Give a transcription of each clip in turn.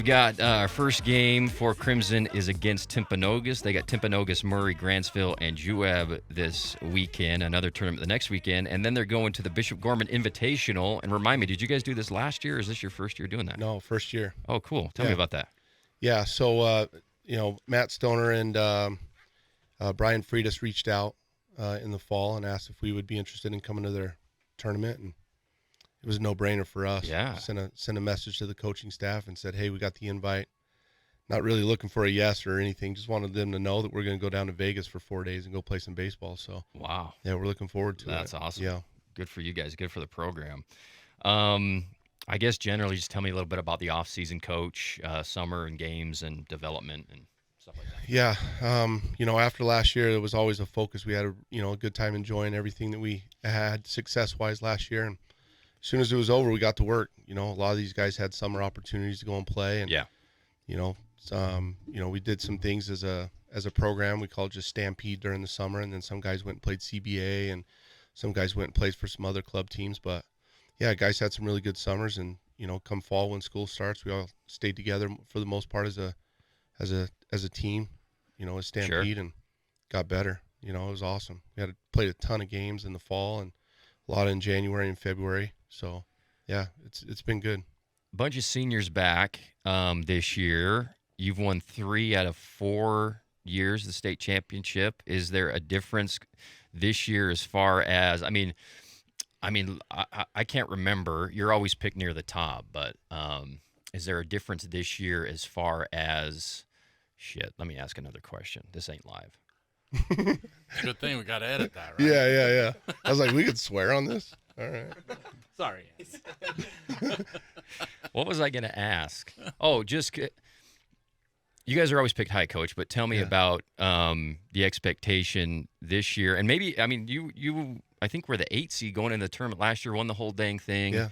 we've got our first game for Crimson is against Timpanogos. They got Timpanogos, Murray, Grantsville, and Juab this weekend. Another tournament the next weekend, and then they're going to the Bishop Gorman Invitational. And remind me, did you guys do this last year, or is this your first year doing that? No, first year. Oh, cool. Tell me about that. Yeah, so Matt Stoner and Brian Freitas reached out in the fall and asked if we would be interested in coming to their tournament, and it was a no-brainer for us. Yeah. Sent a message to the coaching staff and said, hey, we got the invite. Not really looking for a yes or anything. Just wanted them to know that we're going to go down to Vegas for 4 days and go play some baseball. So, wow. Yeah, we're looking forward to it. That's awesome. Yeah. Good for you guys. Good for the program. I guess generally just tell me a little bit about the off-season coach, summer and games and development and stuff like that. Yeah. After last year, it was always a focus. We had a good time enjoying everything that we had success-wise last year. And as soon as it was over, we got to work. A lot of these guys had summer opportunities to go and play. And, we did some things as a program. We called it just Stampede during the summer. And then some guys went and played CBA, and some guys went and played for some other club teams. But, yeah, guys had some really good summers. And, come fall when school starts, we all stayed together for the most part as a team, as Stampede, and got better. It was awesome. We played a ton of games in the fall and a lot in January and February. So, yeah, it's been good. Bunch of seniors back this year. You've won 3 out of 4 years, the state championship. Is there a difference this year as far as, I can't remember. You're always picked near the top, but is there a difference this year as far as, let me ask another question. This ain't live. Good thing we got to edit that, right? Yeah. I was like, we could swear on this? All right. Sorry. What was I going to ask? Oh, you guys are always picked high, Coach, but tell me about the expectation this year. And maybe, you I think we're the 8 seed going into the tournament last year, won the whole dang thing. Yeah.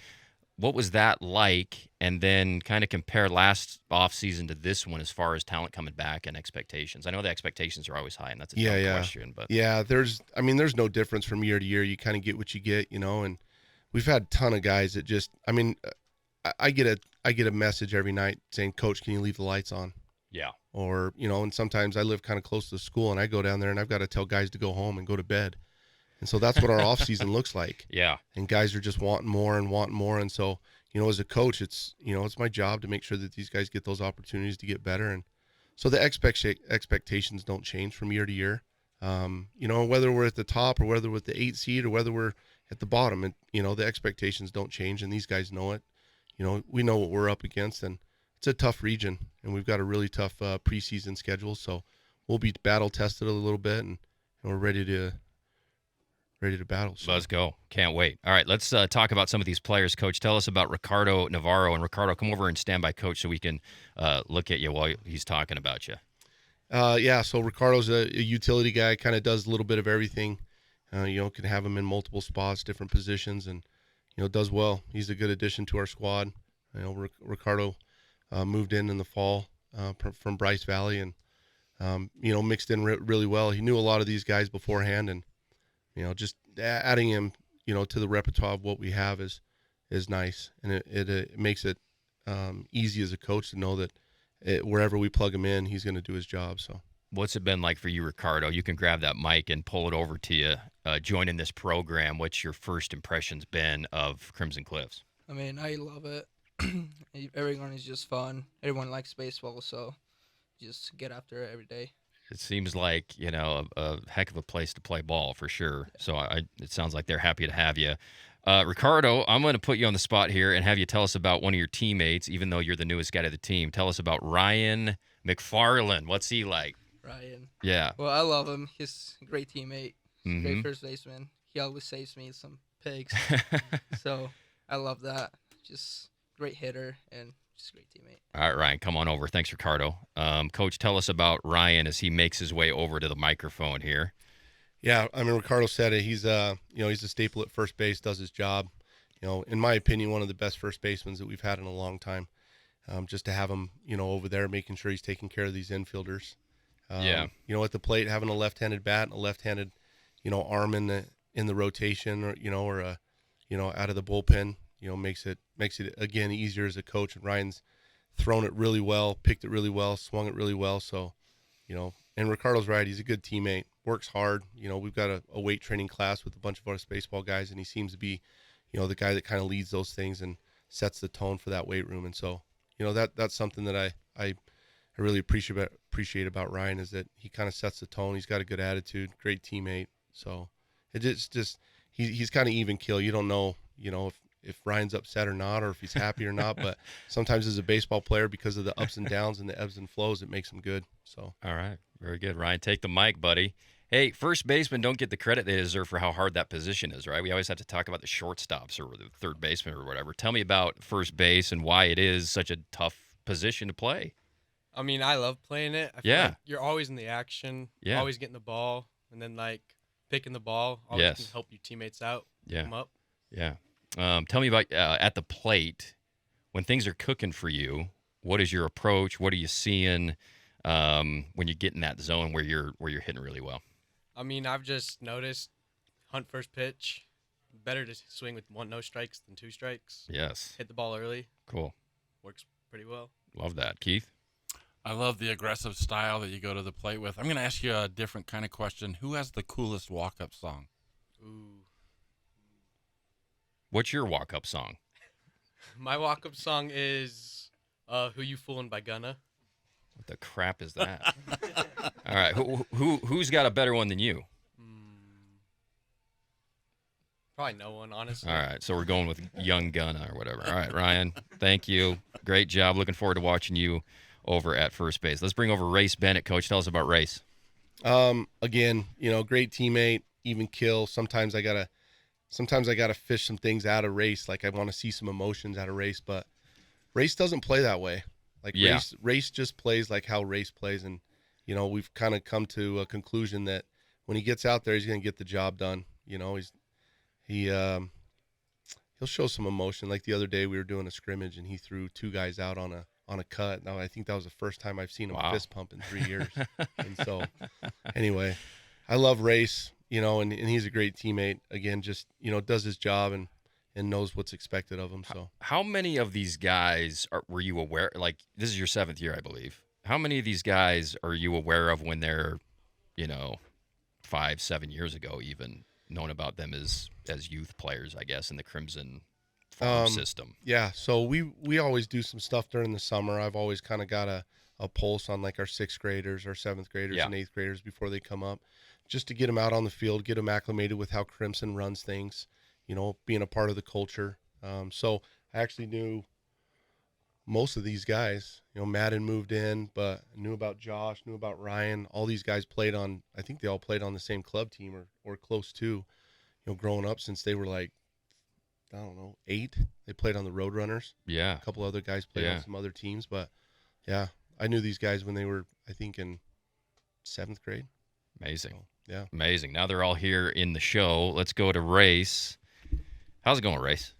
What was that like? And then kind of compare last offseason to this one as far as talent coming back and expectations. I know the expectations are always high, and that's a tough question. But yeah, there's no difference from year to year. You kind of get what you get, and we've had a ton of guys that just, I get a message every night saying, Coach, can you leave the lights on? Yeah. Or, and sometimes I live kind of close to the school, and I go down there and I've got to tell guys to go home and go to bed. And so that's what our off season looks like. Yeah. And guys are just wanting more. And so, as a coach, it's my job to make sure that these guys get those opportunities to get better. And so the expectations don't change from year to year. Whether we're at the top or whether we're at the 8 seed or whether we're at the bottom, and, the expectations don't change, and these guys know it. We know what we're up against, and it's a tough region, and we've got a really tough preseason schedule. So we'll be battle tested a little bit, and we're ready to battle. So. Let's go. Can't wait. All right, let's talk about some of these players. Coach, tell us about Ricardo Navarro. And Ricardo, come over and stand by Coach so we can look at you while he's talking about you. So Ricardo's a utility guy, kind of does a little bit of everything. Can have him in multiple spots, different positions, and, does well. He's a good addition to our squad. Ricardo moved in the fall from Bryce Valley and, mixed in really well. He knew a lot of these guys beforehand, and, just adding him, to the repertoire of what we have is nice. And it makes it easy as a coach to know that wherever we plug him in, he's going to do his job. So what's it been like for you, Ricardo? You can grab that mic and pull it over to you, joining this program. What's your first impressions been of Crimson Cliffs? I love it. Everyone is just fun. Everyone likes baseball, so just get after it every day. It seems like, a heck of a place to play ball for sure. So it sounds like they're happy to have you. Ricardo, I'm going to put you on the spot here and have you tell us about one of your teammates, even though you're the newest guy to the team. Tell us about Ryan McFarland. What's he like? Ryan. Yeah. Well, I love him. He's a great teammate. Great first baseman. He always saves me some pigs. So I love that. Just great hitter and just a great teammate. All right, Ryan, come on over. Thanks, Ricardo. Coach, tell us about Ryan as he makes his way over to the microphone here. Yeah, Ricardo said it. He's he's a staple at first base, does his job. In my opinion, one of the best first basemen that we've had in a long time. Just to have him, over there, making sure he's taking care of these infielders. At the plate, having a left-handed bat and a left-handed, arm in the rotation, or out of the bullpen, makes it again easier as a coach. And Ryan's thrown it really well, picked it really well, swung it really well. So, and Ricardo's right. He's a good teammate, works hard. We've got a weight training class with a bunch of us baseball guys, and he seems to be, the guy that kind of leads those things and sets the tone for that weight room. And so, that's something that I really appreciate about Ryan, is that he kind of sets the tone. He's got a good attitude, great teammate. So it's just he's kind of even keel. You don't know, if Ryan's upset or not, or if he's happy or not. But sometimes as a baseball player, because of the ups and downs and the ebbs and flows, it makes him good. So All right. Very good. Ryan, take the mic, buddy. Hey, first basemen don't get the credit they deserve for how hard that position is, right? We always have to talk about the shortstops or the third baseman or whatever. Tell me about first base and why it is such a tough position to play. I mean, I love playing it. I feel Yeah. like you're always in the action, Yeah. always getting the ball, and then like picking the ball always Yes. can help your teammates out, Yeah. come up. Yeah. Tell me about at the plate, when things are cooking for you, what is your approach? What are you seeing when you get in that zone where you're hitting really well? I mean, I've just noticed hunt first pitch, better to swing with no strikes than 2 strikes. Yes. Hit the ball early, Cool. works pretty well. Love that. Keith? I love the aggressive style that you go to the plate with. I'm going to ask you a different kind of question. Who has the coolest walk-up song? Ooh. What's your walk-up song? My walk-up song is "Who You Foolin' by Gunna." What the crap is that? All right. Who's got a better one than you? Probably no one, honestly. All right. So we're going with Young Gunna or whatever. All right, Ryan. Thank you. Great job. Looking forward to watching you over at first base. Let's bring over Race Bennett. Coach, tell us about Race. Again, great teammate, even kill. Sometimes I gotta fish some things out of Race. Like I want to see some emotions out of Race, but Race doesn't play that way. Like Yeah. Race just plays like how Race plays, and we've kind of come to a conclusion that when he gets out there, he's gonna get the job done. He'll show some emotion. Like the other day, we were doing a scrimmage, and he threw 2 guys out on a cut. Now I think that was the first time I've seen him Wow. fist pump in 3 years. And so, anyway, I love Race. And he's a great teammate. Again, just does his job and knows what's expected of him. So How many of these guys were you aware? Like, this is your 7th year, I believe. How many of these guys are you aware of when they're, 5-7 years ago, even known about them as youth players, I guess, in the Crimson farm system? yeah, so we always do some stuff during the summer. I've always kind of got a pulse on like our 6th graders, our 7th graders, Yeah. and 8th graders before they come up, just to get them out on the field, get them acclimated with how Crimson runs things, being a part of the culture. So I actually knew most of these guys. Madden moved in, but I knew about Josh, knew about Ryan. All these guys I think they all played on the same club team or close to, growing up since they were like, I don't know, 8. They played on the Roadrunners. Yeah. A couple other guys played Yeah. on some other teams, but yeah, I knew these guys when they were, I think, in 7th grade. Amazing. So, yeah. Amazing. Now they're all here in the show. Let's go to Race. How's it going, Race?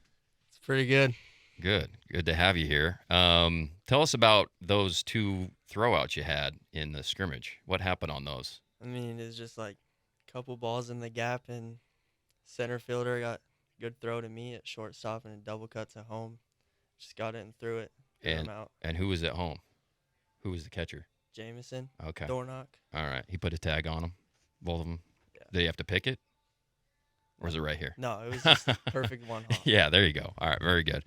It's pretty good. Good. Good to have you here. Tell us about those 2 throwouts you had in the scrimmage. What happened on those? I mean, it's just like a couple balls in the gap, and center fielder got a good throw to me at shortstop and a double cut to home. Just got it and threw it. Got him out. And who was at home? Who was the catcher? Jameson, Okay. door knock. All right. He put a tag on them, both of them. Yeah. Did he have to pick it? Or is it right here? No, it was just a perfect one hop. Yeah, there you go. All right, very good.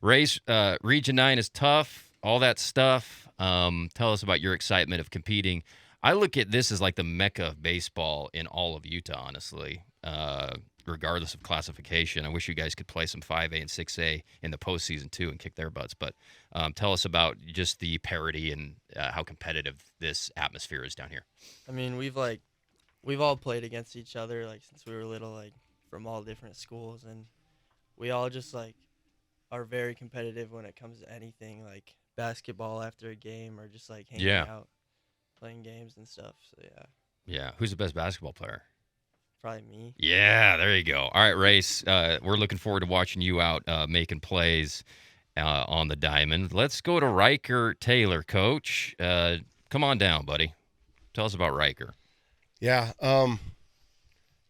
Race, Region 9 is tough, all that stuff. Tell us about your excitement of competing. I look at this as like the mecca of baseball in all of Utah, honestly, regardless of classification. I wish you guys could play some 5A and 6A in the postseason, too, and kick their butts. But tell us about just the parity and how competitive this atmosphere is down here. I mean, we've all played against each other like since we were little, like from all different schools, and we all just like are very competitive when it comes to anything, like basketball after a game or just like hanging out, playing games and stuff. So yeah, Yeah. Who's the best basketball player? probably me. Yeah, there you go. All right, Race, we're looking forward to watching you out making plays on the diamond. Let's go to Riker Taylor, Coach. Come on down, buddy. Tell us about Riker. Yeah.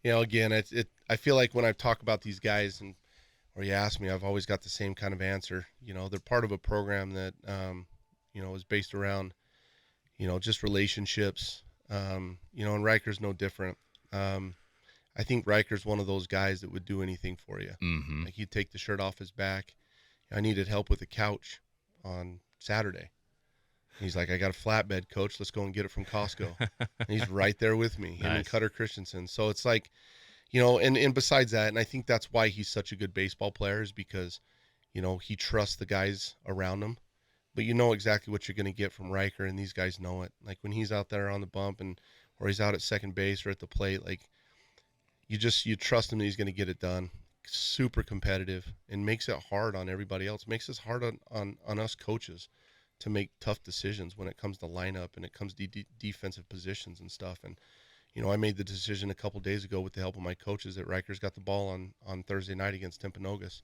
Again, I feel like when I talk about these guys and or you ask me, I've always got the same kind of answer. You know, they're part of a program that, you know, is based around, you know, just relationships. You know, and Riker's no different. I think Riker's one of those guys that would do anything for you. Mm-hmm. Like, he'd take the shirt off his back. I needed help with the couch on Saturday. He's like, I got a flatbed, coach. Let's go and get it from Costco. And he's right there with me, him and Nice. Cutter Christensen. So it's like, you know, and besides that, and I think that's why he's such a good baseball player, is because, you know, he trusts the guys around him. But you know exactly what you're going to get from Riker, and these guys know it. Like, when he's out there on the bump, and or he's out at second base or at the plate, like, you trust him that he's going to get it done. Super competitive, and makes it hard on everybody else. Makes it hard on us coaches to make tough decisions when it comes to lineup and it comes to defensive positions and stuff. And, you know, I made the decision a couple days ago with the help of my coaches that Riker's got the ball on Thursday night against Timpanogos.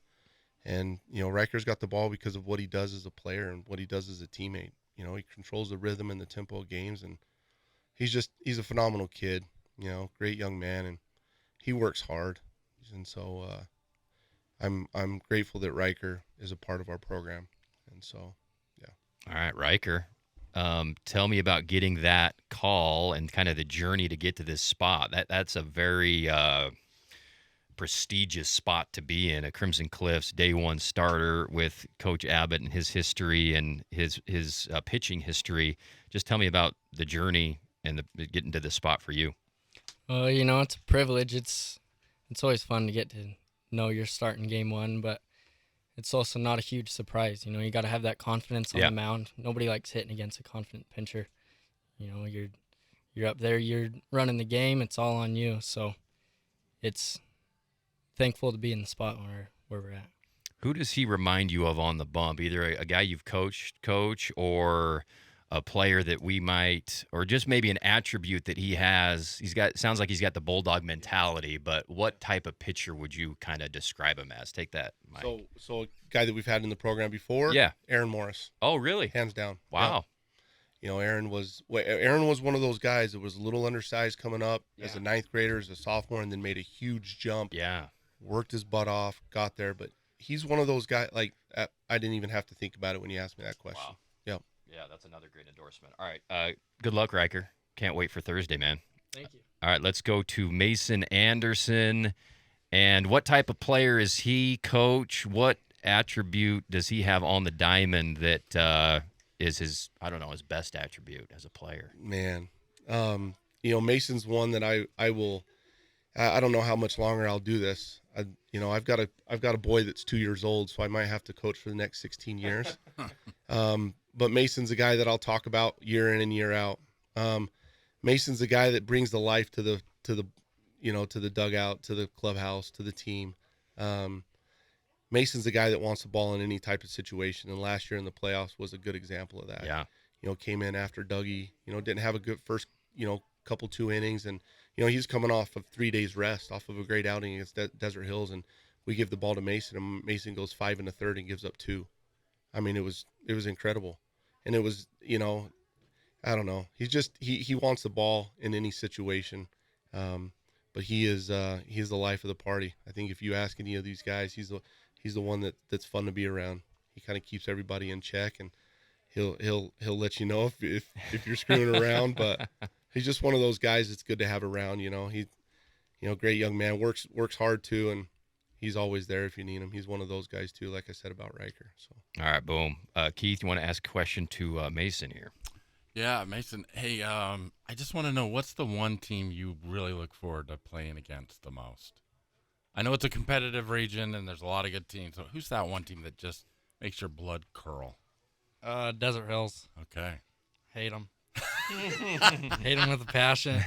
And, you know, Riker's got the ball because of what he does as a player and what he does as a teammate. You know, he controls the rhythm and the tempo of games, and he's a phenomenal kid, you know, great young man, and he works hard. And so I'm grateful that Riker is a part of our program. And so, All right, Riker. Tell me about getting that call and kind of the journey to get to this spot. That's a very prestigious spot to be in. A Crimson Cliffs day one starter with Coach Abbott and his history and his pitching history. Just tell me about the journey and getting to this spot for you. You know, it's a privilege. It's always fun to get to know you're starting game one, but it's also not a huge surprise. You know, you got to have that confidence on Yeah. the mound. Nobody likes hitting against a confident pitcher. You know, you're up there, you're running the game. It's all on you. So it's thankful to be in the spot where we're at. Who does he remind you of on the bump? Either a guy you've coached, coach, or a player that we might, or just maybe an attribute that he has. Sounds like he's got the bulldog mentality, but what type of pitcher would you kind of describe him as? Take that, Mike. so a guy that we've had in the program before, Yeah. Aaron Morris, Oh, really? hands down. Wow. You know, Aaron was one of those guys that was a little undersized coming up as a ninth grader, as a sophomore, and then made a huge jump. Yeah. Worked his butt off, got there. But he's one of those guys. Like, I didn't even have to think about it when you asked me that question. Wow. Yep. Yeah, that's another great endorsement. All right. Good luck, Riker. Can't wait for Thursday, man. Thank you. All right, let's go to Mason Anderson. And what type of player is he, coach? What attribute does he have on the diamond that is his best attribute as a player? Man, you know, Mason's one that I will. I don't know how much longer I'll do this. I've got a boy that's 2 years old, so I might have to coach for the next 16 years. But Mason's a guy that I'll talk about year in and year out. Mason's a guy that brings the life to the dugout, to the clubhouse, to the team. Mason's a guy that wants the ball in any type of situation, and last year in the playoffs was a good example of that. Yeah. You know, came in after Dougie, you know, didn't have a good first, you know, couple 2 innings, and you know, he's coming off of 3 days rest, off of a great outing against Desert Hills, and we give the ball to Mason, and Mason goes 5 1/3 and gives up 2. I mean, it was incredible, and it was, you know, I don't know, he's just he wants the ball in any situation, but he's the life of the party. I think if you ask any of these guys, he's the one that's fun to be around. He kind of keeps everybody in check, and he'll let you know if you're screwing around, but he's just one of those guys that's good to have around. You know, great young man, works hard too, and he's always there if you need him. He's one of those guys too, like I said about Riker. So, All right, boom. Keith, you want to ask a question to Mason here? Yeah, Mason. Hey, I just want to know, what's the one team you really look forward to playing against the most? I know it's a competitive region and there's a lot of good teams. So who's that one team that just makes your blood curl? Desert Hills. Okay. Hate them. Hate them with a passion.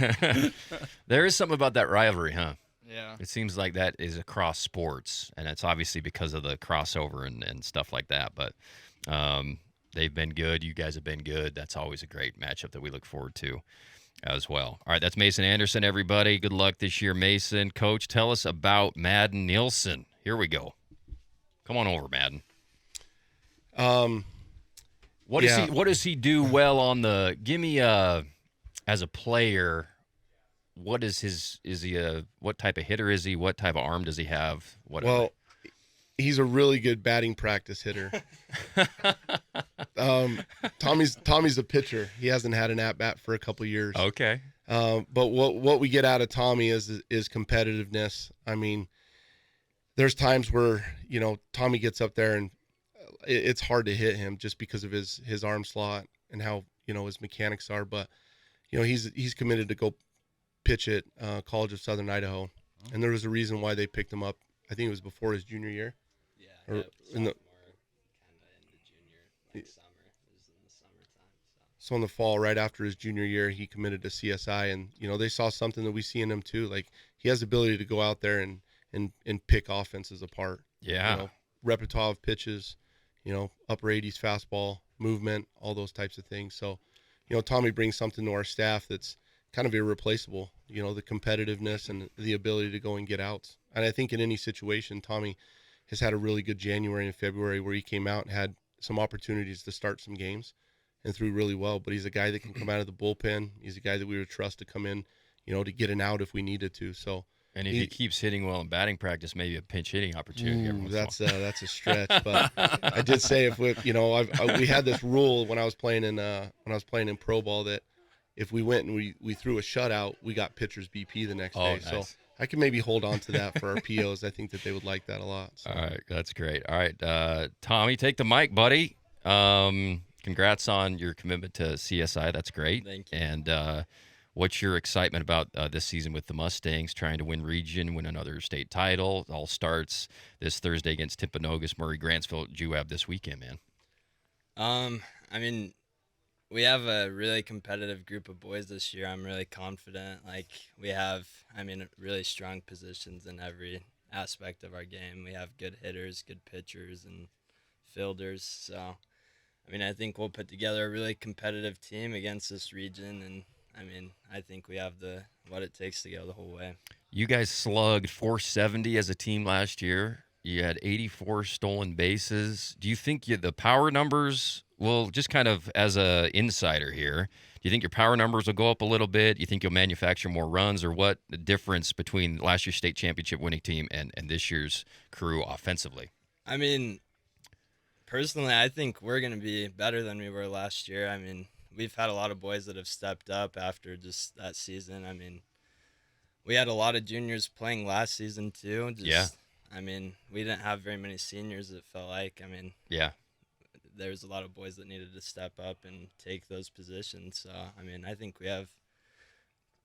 There is something about that rivalry, huh? Yeah. It seems like that is across sports, and it's obviously because of the crossover and stuff like that. But they've been good. You guys have been good. That's always a great matchup that we look forward to as well. All right, that's Mason Anderson, everybody. Good luck this year, Mason. Coach, tell us about Madden Nielsen. Here we go. Come on over, Madden. What does he do well on the? Give me as a player. What is his? Is he what type of hitter is he? What type of arm does he have? well, he's a really good batting practice hitter. Tommy's a pitcher. He hasn't had an at bat for a couple years. Okay. But what we get out of Tommy is competitiveness. I mean, there's times where Tommy gets up there and it's hard to hit him just because of his arm slot and how his mechanics are. But he's committed to go pitch at College of Southern Idaho, and there was a reason why they picked him up. I think it was before his junior year. Yeah, Or in the- kind of in the junior next summer. It was in the summertime. So in the fall, right after his junior year, he committed to CSI, and they saw something that we see in him too. Like he has the ability to go out there and pick offenses apart. Yeah. Repertoire of pitches, upper 80s fastball, movement, all those types of things. So, Tommy brings something to our staff that's kind of irreplaceable. The competitiveness and the ability to go and get outs. And I think in any situation, Tommy has had a really good January and February where he came out and had some opportunities to start some games and threw really well. But he's a guy that can come out of the bullpen. He's a guy that we would trust to come in, to get an out if we needed to. So, And if he keeps hitting well in batting practice, maybe a pinch hitting opportunity. every once in a while. That's a stretch. But I did say if we had this rule when I was playing in pro ball that if we went and we threw a shutout, we got pitcher's BP the next day. Nice. So I can maybe hold on to that for our POs. I think that they would like that a lot. So. All right, that's great. All right, Tommy, take the mic, buddy. Congrats on your commitment to CSI. That's great. Thank you. And what's your excitement about this season with the Mustangs trying to win region, win another state title? It all starts this Thursday against Timpanogos, Murray, Grantsville, Juab this weekend, man. I mean, we have a really competitive group of boys this year. I'm really confident. Like, we have, really strong positions in every aspect of our game. We have good hitters, good pitchers, and fielders. So, I think we'll put together a really competitive team against this region. And, I think we have what it takes to go the whole way. You guys slugged 470 as a team last year. You had 84 stolen bases. Do you think the power numbers will, just kind of as a insider here, do you think your power numbers will go up a little bit? Do you think you'll manufacture more runs, or what the difference between last year's state championship winning team and this year's crew offensively? Personally, I think we're going to be better than we were last year. We've had a lot of boys that have stepped up after just that season. We had a lot of juniors playing last season too. Yeah. We didn't have very many seniors, it felt like. Yeah. There was a lot of boys that needed to step up and take those positions. So, I think we have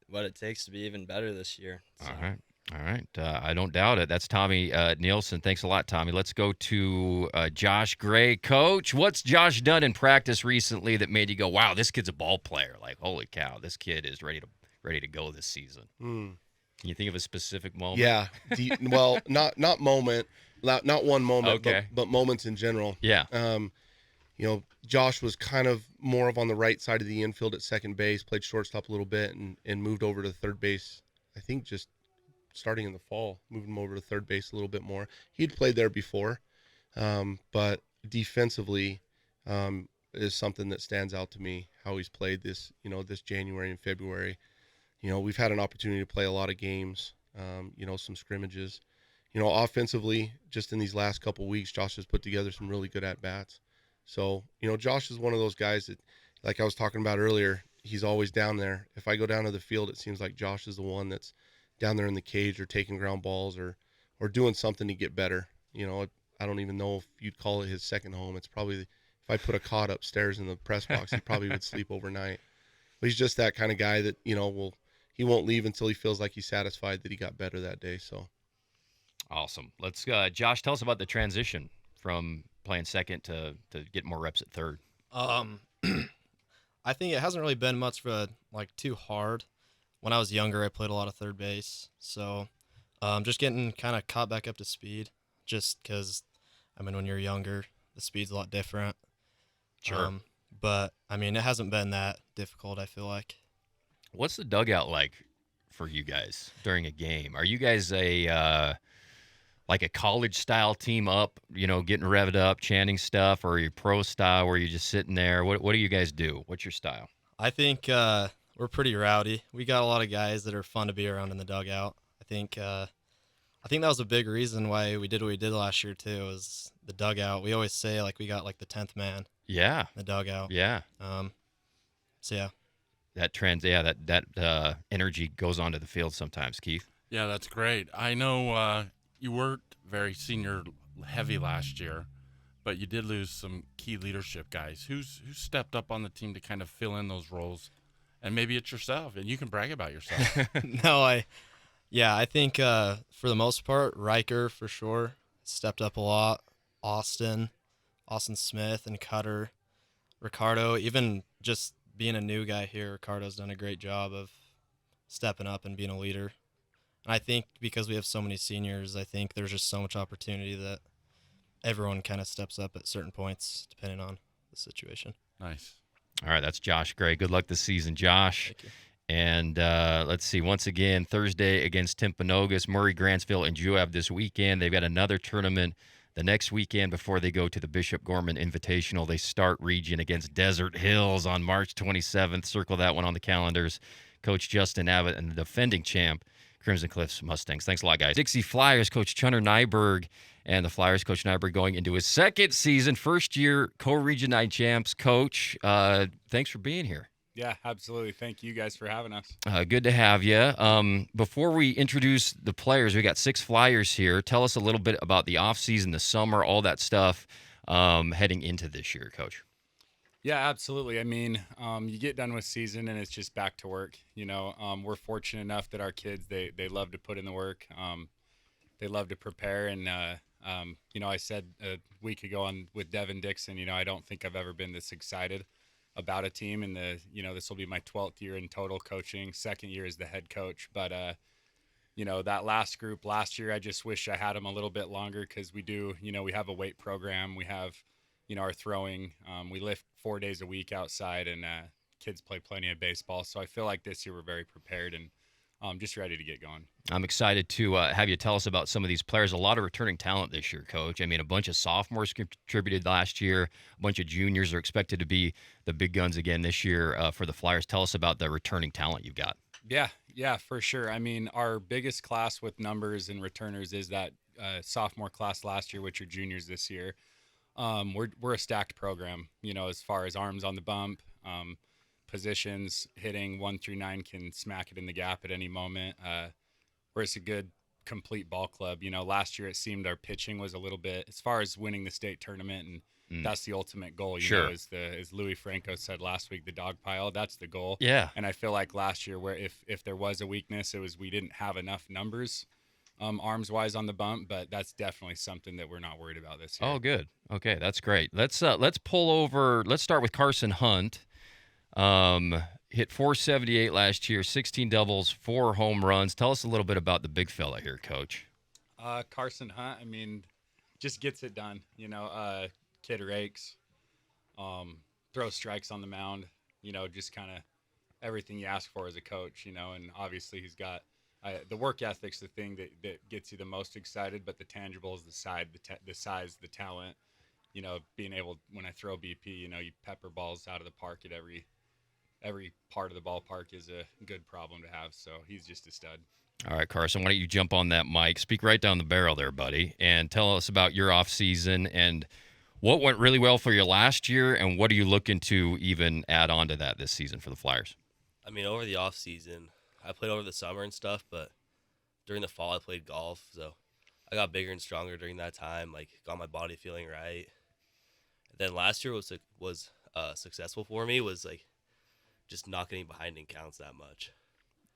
what it takes to be even better this year. So. All right. I don't doubt it. That's Tommy Nielsen. Thanks a lot, Tommy. Let's go to Josh Gray. Coach, what's Josh done in practice recently that made you go, wow, this kid's a ball player? Like, holy cow, this kid is ready to go this season. Can you think of a specific moment? Yeah. Well, not moment, not one moment, Okay. but moments in general. Yeah. Josh was kind of more of on the right side of the infield at second base, played shortstop a little bit, and moved over to third base. I think just starting in the fall, moving him over to third base a little bit more. He'd played there before, but defensively is something that stands out to me, how he's played this January and February. We've had an opportunity to play a lot of games, some scrimmages. Offensively, just in these last couple weeks, Josh has put together some really good at-bats. So, Josh is one of those guys that, like I was talking about earlier, he's always down there. If I go down to the field, it seems like Josh is the one that's down there in the cage or taking ground balls or doing something to get better. I don't even know if you'd call it his second home. It's probably, if I put a cot upstairs in the press box, he probably would sleep overnight. But he's just that kind of guy that, he won't leave until he feels like he's satisfied that he got better that day. So Awesome. Let's Josh, tell us about the transition from playing second to get more reps at third. I think it hasn't really been much for too hard. When I was younger, I played a lot of third base, so just getting kind of caught back up to speed. Just because, when you're younger, the speed's a lot different. Sure. But it hasn't been that difficult, I feel like. What's the dugout like for you guys during a game? Are you guys a college style team up, getting revved up, chanting stuff, or are you pro style where you're just sitting there? What do you guys do? What's your style? I think we're pretty rowdy. We got a lot of guys that are fun to be around in the dugout. I think I think that was a big reason why we did what we did last year too. Was the dugout? We always say like we got like the 10th man Yeah. in the dugout. Yeah. So yeah. That energy goes onto the field sometimes, Keith. Yeah, that's great. I know you weren't very senior heavy last year, but you did lose some key leadership guys. Who stepped up on the team to kind of fill in those roles? And maybe it's yourself, and you can brag about yourself. No, I think for the most part, Riker for sure stepped up a lot. Austin Smith, and Cutter, Ricardo, even just being a new guy here, Ricardo's done a great job of stepping up and being a leader. And I think because we have so many seniors, I think there's just so much opportunity that everyone kind of steps up at certain points depending on the situation. Nice. All right, that's Josh Gray. Good luck this season, Josh. Thank you. And let's see, once again, Thursday against Timpanogos, Murray, Grantsville, and Joab this weekend. They've got another tournament the next weekend before they go to the Bishop Gorman Invitational. They start region against Desert Hills on March 27th. Circle that one on the calendars. Coach Justin Abbott and the defending champ, Crimson Cliffs Mustangs. Thanks a lot, guys. Dixie Flyers coach Chunner Nyberg, and the Flyers coach Nyberg going into his second season, first year co-region 9 champs. Coach, thanks for being here. Yeah, absolutely. Thank you guys for having us. Good to have you. Before we introduce the players, we got 6 Flyers here. Tell us a little bit about the offseason, the summer, all that stuff heading into this year, Coach. Yeah, absolutely. I mean, you get done with season and it's just back to work. You know, we're fortunate enough that our kids, they love to put in the work. They love to prepare. And, you know, I said a week ago with Devin Dixon, you know, I don't think I've ever been this excited about a team. And this will be my 12th year in total coaching, second year as the head coach. But, you know, that last group last year, I just wish I had them a little bit longer because we have a weight program. We have, you know, our throwing, we lift 4 days a week outside, and kids play plenty of baseball. So I feel like this year we're very prepared and just ready to get going. I'm excited to have you tell us about some of these players. A lot of returning talent this year, Coach. I mean, a bunch of sophomores contributed last year. A bunch of juniors are expected to be the big guns again this year for the Flyers. Tell us about the returning talent you've got. Yeah, for sure. I mean, our biggest class with numbers and returners is that sophomore class last year, which are juniors this year. We're a stacked program, you know, as far as arms on the bump, positions, hitting 1 through 9 can smack it in the gap at any moment. Where it's a good complete ball club. You know, last year it seemed our pitching was a little bit, as far as winning the state tournament, and that's the ultimate goal. You know, as Louis Franco said last week, the dog pile, that's the goal. Yeah. And I feel like last year, where if there was a weakness, it was we didn't have enough numbers. Arms wise on the bump, but that's definitely something that we're not worried about this year. Oh, good. Okay, that's great. Let's pull over. Let's start with Carson Hunt. Hit 478 last year, 16 doubles, 4 home runs. Tell us a little bit about the big fella here, Coach. Carson Hunt, I mean, just gets it done. You know, kid rakes, throws strikes on the mound. You know, just kind of everything you ask for as a coach. You know, and obviously he's got. The work ethic's the thing that gets you the most excited, but the tangible is the size, the talent. You know, being able, when I throw BP, you know, you pepper balls out of the park at every part of the ballpark is a good problem to have. So he's just a stud. All right, Carson, why don't you jump on that mic? Speak right down the barrel there, buddy, and tell us about your off season and what went really well for you last year, and what are you looking to even add on to that this season for the Flyers? I mean, over the off season, I played over the summer and stuff, but during the fall I played golf, so I got bigger and stronger during that time, like got my body feeling right. And then last year was successful for me, was like just not getting behind in counts that much.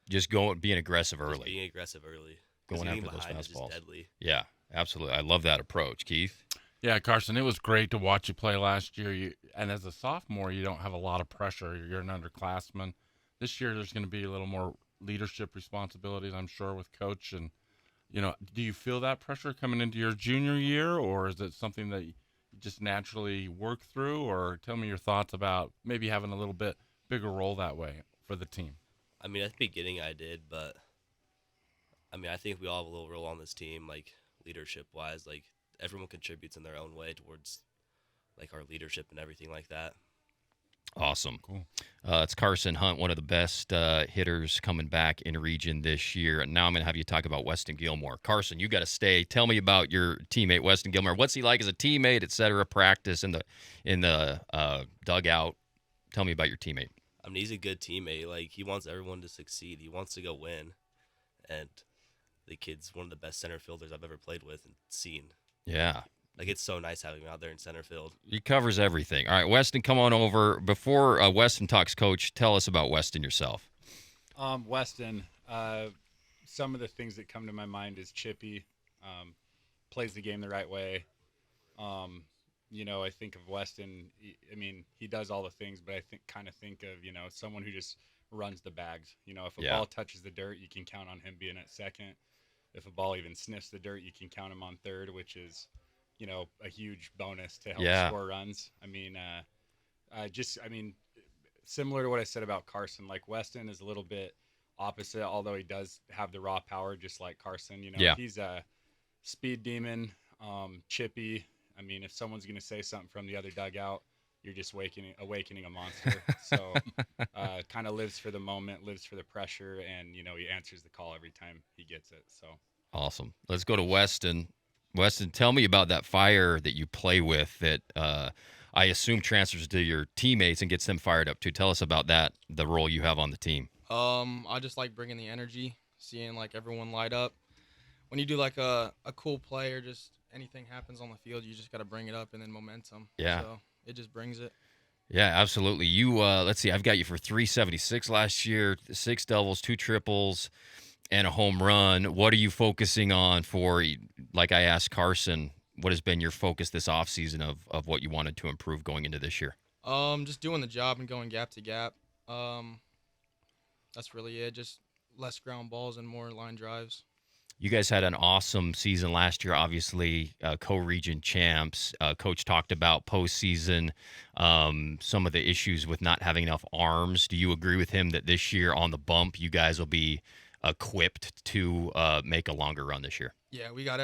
Just being aggressive early. Just being aggressive early. Going after those behind is fastballs. just deadly. Yeah, absolutely. I love that approach, Keith. Yeah, Carson, it was great to watch you play last year. And as a sophomore, you don't have a lot of pressure. You're an underclassman. This year, there's going to be a little more leadership responsibilities, I'm sure, with coach. And, you know, do you feel that pressure coming into your junior year, or is it something that you just naturally work through? Or tell me your thoughts about maybe having a little bit bigger role that way for the team. I mean, at the beginning I did, but I mean, I think we all have a little role on this team, like leadership wise. Like everyone contributes in their own way towards like our leadership and everything like that. Awesome. Cool. It's Carson Hunt, one of the best hitters coming back in region this year. And now I'm going to have you talk about Weston Gilmore. Carson, you got to stay. Tell me about your teammate Weston Gilmore. What's he like as a teammate, et cetera? Practice in the dugout. Tell me about your teammate. I mean, he's a good teammate. Like, he wants everyone to succeed. He wants to go win. And the kid's one of the best center fielders I've ever played with and seen. Yeah. Like, it's so nice having him out there in center field. He covers everything. All right, Weston, come on over. Before Weston talks coach, tell us about Weston yourself. Weston, some of the things that come to my mind is chippy, plays the game the right way. I think of Weston. He does all the things, but I think of someone who just runs the bags. If a ball touches the dirt, you can count on him being at second. If a ball even sniffs the dirt, you can count him on third, which is a huge bonus to help score runs. Similar to what I said about Carson, like Weston is a little bit opposite, although he does have the raw power just like Carson. He's a speed demon, chippy. If someone's going to say something from the other dugout, you're just awakening a monster. So kind of lives for the moment, lives for the pressure, and, he answers the call every time he gets it. So awesome. Let's go to Weston. Weston, tell me about that fire that you play with that I assume transfers to your teammates and gets them fired up too. Tell us about that, the role you have on the team. I just like bringing the energy, seeing like everyone light up. When you do like a cool play or just anything happens on the field, you just got to bring it up and then momentum. Yeah. So it just brings it. Yeah, absolutely. You let's see, I've got you for 376 last year, 6 doubles, 2 triples, and a home run. What are you focusing on for, like I asked Carson, what has been your focus this offseason of what you wanted to improve going into this year? Just doing the job and going gap to gap. That's really it. Just less ground balls and more line drives. You guys had an awesome season last year, obviously, co-region champs. Coach talked about postseason, some of the issues with not having enough arms. Do you agree with him that this year on the bump, you guys will be equipped to make a longer run this year? Yeah, we got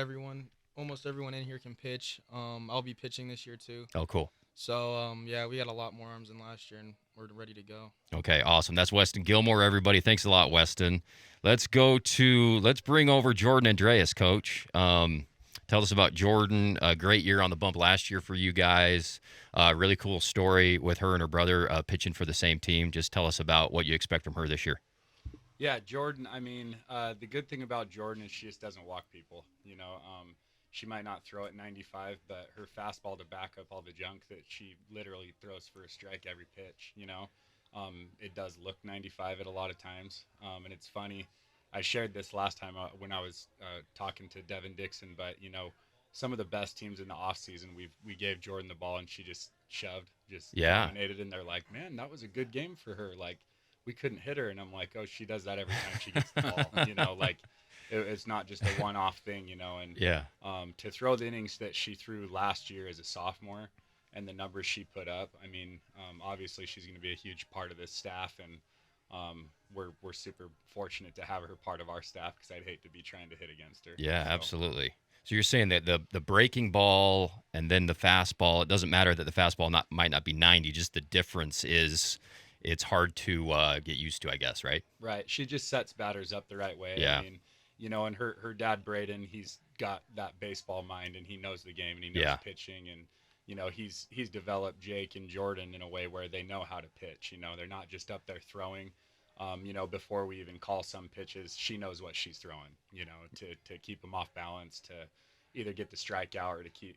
almost everyone in here can pitch. I'll be pitching this year too. Oh, cool. So, we got a lot more arms than last year, and we're ready to go. Okay, awesome. That's Weston Gilmore, everybody. Thanks a lot, Weston. Let's bring over Jordan Andreas, Coach. Tell us about Jordan. A great year on the bump last year for you guys. Really cool story with her and her brother pitching for the same team. Just tell us about what you expect from her this year. Yeah, Jordan, the good thing about Jordan is she just doesn't walk people. She might not throw it 95, but her fastball to back up all the junk that she literally throws for a strike every pitch, it does look 95 at a lot of times. And it's funny, I shared this last time when I was talking to Devin Dixon, but, some of the best teams in the offseason, we gave Jordan the ball and she just shoved, dominated, and they're like, man, that was a good game for her. Like, we couldn't hit her. And I'm like, oh, she does that every time she gets the ball, it's not just a one-off thing, and to throw the innings that she threw last year as a sophomore and the numbers she put up, obviously she's going to be a huge part of this staff, and we're super fortunate to have her part of our staff because I'd hate to be trying to hit against her. Yeah, absolutely. So you're saying that the breaking ball and then the fastball, it doesn't matter that the fastball might not be 90, just the difference is it's hard to get used to, I guess, right? Right. She just sets batters up the right way. Yeah. And her dad, Braden, he's got that baseball mind and he knows the game and he knows pitching. And, he's developed Jake and Jordan in a way where they know how to pitch. They're not just up there throwing. Before we even call some pitches, she knows what she's throwing, to keep them off balance, to either get the strikeout or to keep,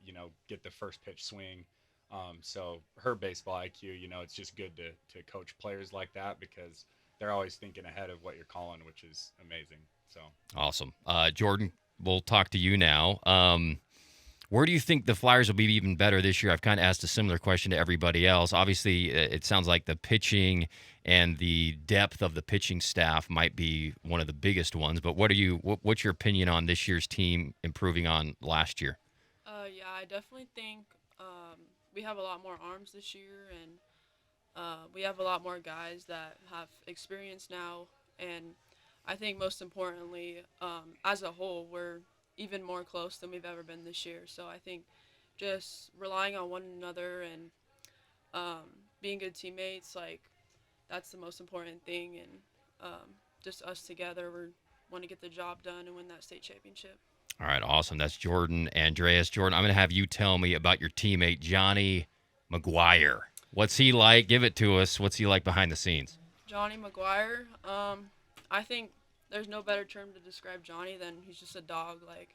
get the first pitch swing. So her baseball IQ, it's just good to coach players like that because they're always thinking ahead of what you're calling, which is amazing. So awesome. Jordan, we'll talk to you now. Where do you think the Flyers will be even better this year? I've kind of asked a similar question to everybody else. Obviously, it sounds like the pitching and the depth of the pitching staff might be one of the biggest ones. But what's your opinion on this year's team improving on last year? Yeah, I definitely think we have a lot more arms this year, and we have a lot more guys that have experience now. And I think most importantly, as a whole, we're even more close than we've ever been this year. So I think just relying on one another and being good teammates, like that's the most important thing. And just us together, we want to get the job done and win that state championship. All right, awesome. That's Jordan Andreas. Jordan, I'm going to have you tell me about your teammate, Johnny McGuire. What's he like? Give it to us. What's he like behind the scenes? Johnny McGuire, I think there's no better term to describe Johnny than he's just a dog. Like,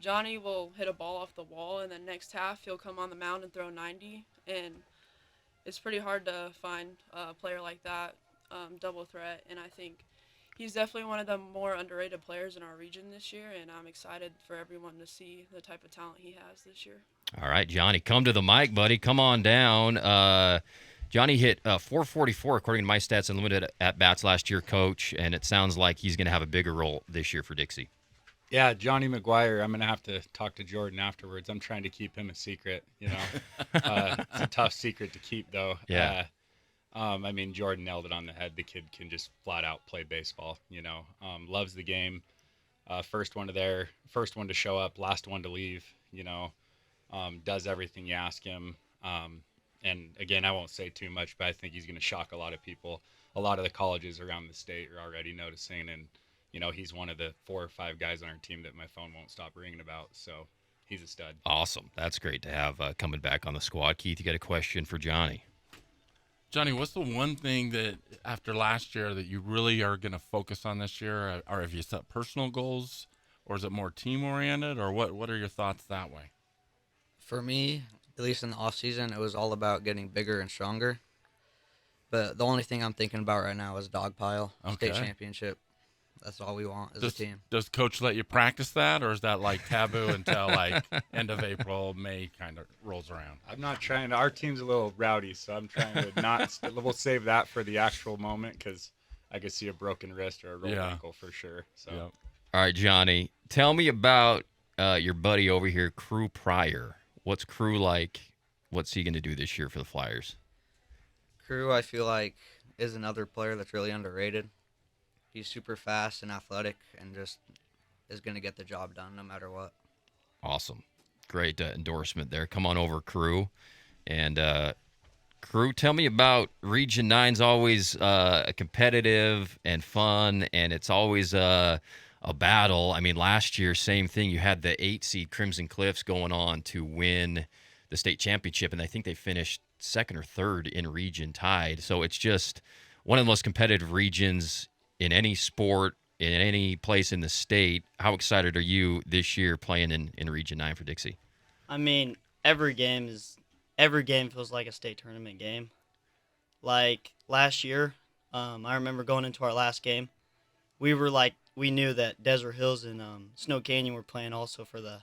Johnny will hit a ball off the wall, and then next half he'll come on the mound and throw 90. And it's pretty hard to find a player like that, double threat. And I think he's definitely one of the more underrated players in our region this year, and I'm excited for everyone to see the type of talent he has this year. All right, Johnny, come to the mic, buddy. Come on down. Johnny hit 444 according to My Stats Unlimited at bats last year, Coach, and it sounds like he's going to have a bigger role this year for Dixie. Yeah, Johnny McGuire. I'm going to have to talk to Jordan afterwards. I'm trying to keep him a secret, you know. It's a tough secret to keep, though. Yeah. I mean, Jordan nailed it on the head. The kid can just flat out play baseball, you know. Loves the game. First one to show up, last one to leave, you know. Does everything you ask him. And again, I won't say too much, but I think he's going to shock a lot of people. A lot of the colleges around the state are already noticing, and you know, he's one of the 4 or 5 guys on our team that my phone won't stop ringing about. So he's a stud. Awesome. That's great to have coming back on the squad. Keith, you got a question for Johnny? Johnny, what's the one thing that after last year that you really are going to focus on this year? Or have you set personal goals, or is it more team-oriented, or what are your thoughts that way? For me, at least in the off season, it was all about getting bigger and stronger. But the only thing I'm thinking about right now is dog pile, state championship. That's all we want as a team. Does coach let you practice that, or is that like taboo until like end of April, May kind of rolls around? I'm not trying to. Our team's a little rowdy, so I'm trying to not. We'll save that for the actual moment because I could see a broken wrist or a rolled ankle for sure. So. Yep. All right, Johnny, tell me about your buddy over here, Crew Pryor. What's Crew like? What's he going to do this year for the Flyers? Crew, I feel like, is another player that's really underrated. He's super fast and athletic and just is going to get the job done no matter what. Awesome. Great endorsement there. Come on over, Crew. And Crew, tell me about Region 9's always competitive and fun, and it's always a battle. I mean, last year, same thing. You had the 8-seed Crimson Cliffs going on to win the state championship, and I think they finished second or third in region tied. So it's just one of the most competitive regions in any sport, in any place in the state. How excited are you this year playing in Region 9 for Dixie? I mean, every game feels like a state tournament game. Like last year, I remember going into our last game, we knew that Desert Hills and Snow Canyon were playing also for the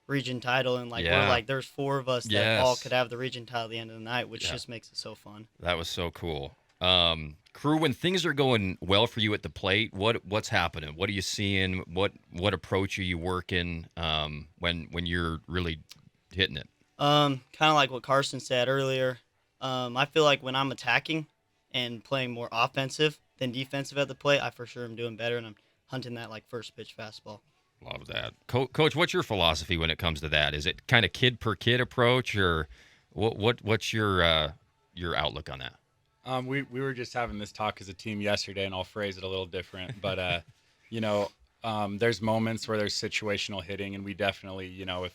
region title, and we're like, there's 4 of us that all could have the region title at the end of the night, which just makes it so fun. That was so cool. Crew, when things are going well for you at the plate, what's happening? What are you seeing? What approach are you working when you're really hitting it? Kind of like what Carson said earlier. I feel like when I'm attacking and playing more offensive than defensive at the plate, I for sure am doing better, and I'm hunting that like first pitch fastball. Love that. Coach, what's your philosophy when it comes to that? Is it kind of kid per kid approach, or what's your outlook on that? We were just having this talk as a team yesterday, and I'll phrase it a little different. But, there's moments where there's situational hitting, and we definitely, if,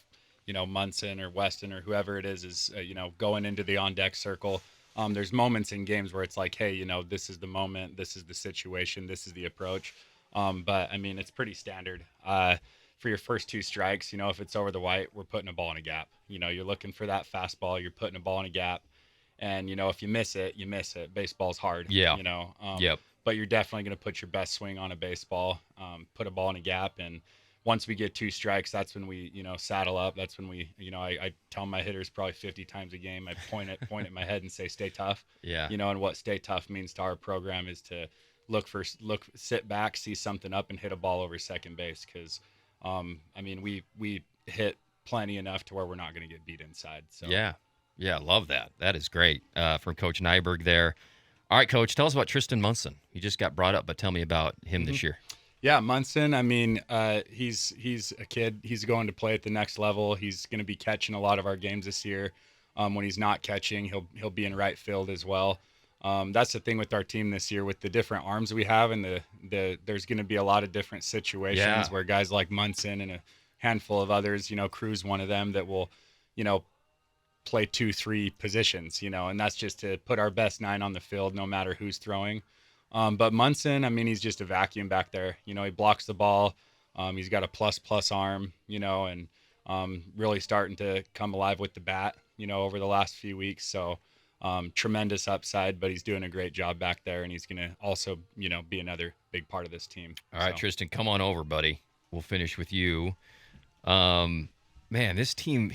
Munson or Weston or whoever it is, going into the on-deck circle, there's moments in games where it's like, hey, this is the moment, this is the situation, this is the approach. But, I mean, it's pretty standard. For your first 2 strikes, if it's over the white, we're putting a ball in a gap. You're looking for that fastball, you're putting a ball in a gap. And, if you miss it, you miss it. Baseball's hard. Yeah. Yep. But you're definitely going to put your best swing on a baseball, put a ball in a gap. And once we get 2 strikes, that's when we, saddle up. That's when we, I tell my hitters probably 50 times a game. I point at my head and say, stay tough. Yeah. And what stay tough means to our program is to sit back, see something up, and hit a ball over second base. Because, we hit plenty enough to where we're not going to get beat inside. So Yeah, love that. That is great from Coach Nyberg there. All right, Coach, tell us about Tristan Munson. He just got brought up, but tell me about him this year. Yeah, Munson, he's a kid. He's going to play at the next level. He's going to be catching a lot of our games this year. When he's not catching, he'll be in right field as well. That's the thing with our team this year, with the different arms we have, and there's going to be a lot of different situations where guys like Munson and a handful of others, Cruz, one of them, that will, play 2-3 positions, and that's just to put our best 9 on the field, no matter who's throwing. But Munson, he's just a vacuum back there. He blocks the ball. He's got a plus arm, and really starting to come alive with the bat, over the last few weeks. So tremendous upside, but he's doing a great job back there, and he's going to also, be another big part of this team. All right, Tristan, come on over, buddy. We'll finish with you. Man, this team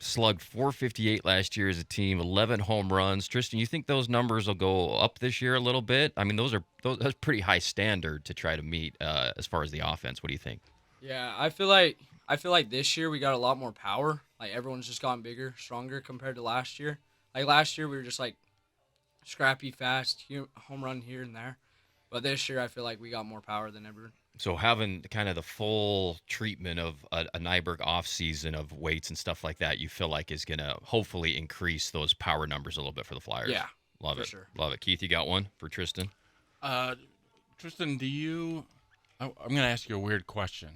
slugged 458 last year as a team, 11 home runs. Tristan, you think those numbers will go up this year a little bit? That's pretty high standard to try to meet as far as the offense. What do you think? Yeah, I feel like this year we got a lot more power. Like everyone's just gotten bigger, stronger compared to last year. Like last year we were just like scrappy, fast, home run here and there. But this year I feel like we got more power than ever. So having kind of the full treatment of a Nyberg offseason of weights and stuff like that, you feel like is going to hopefully increase those power numbers a little bit for the Flyers. Yeah, love for it. sure. Love it. Keith, you got one for Tristan? Tristan, I'm going to ask you a weird question.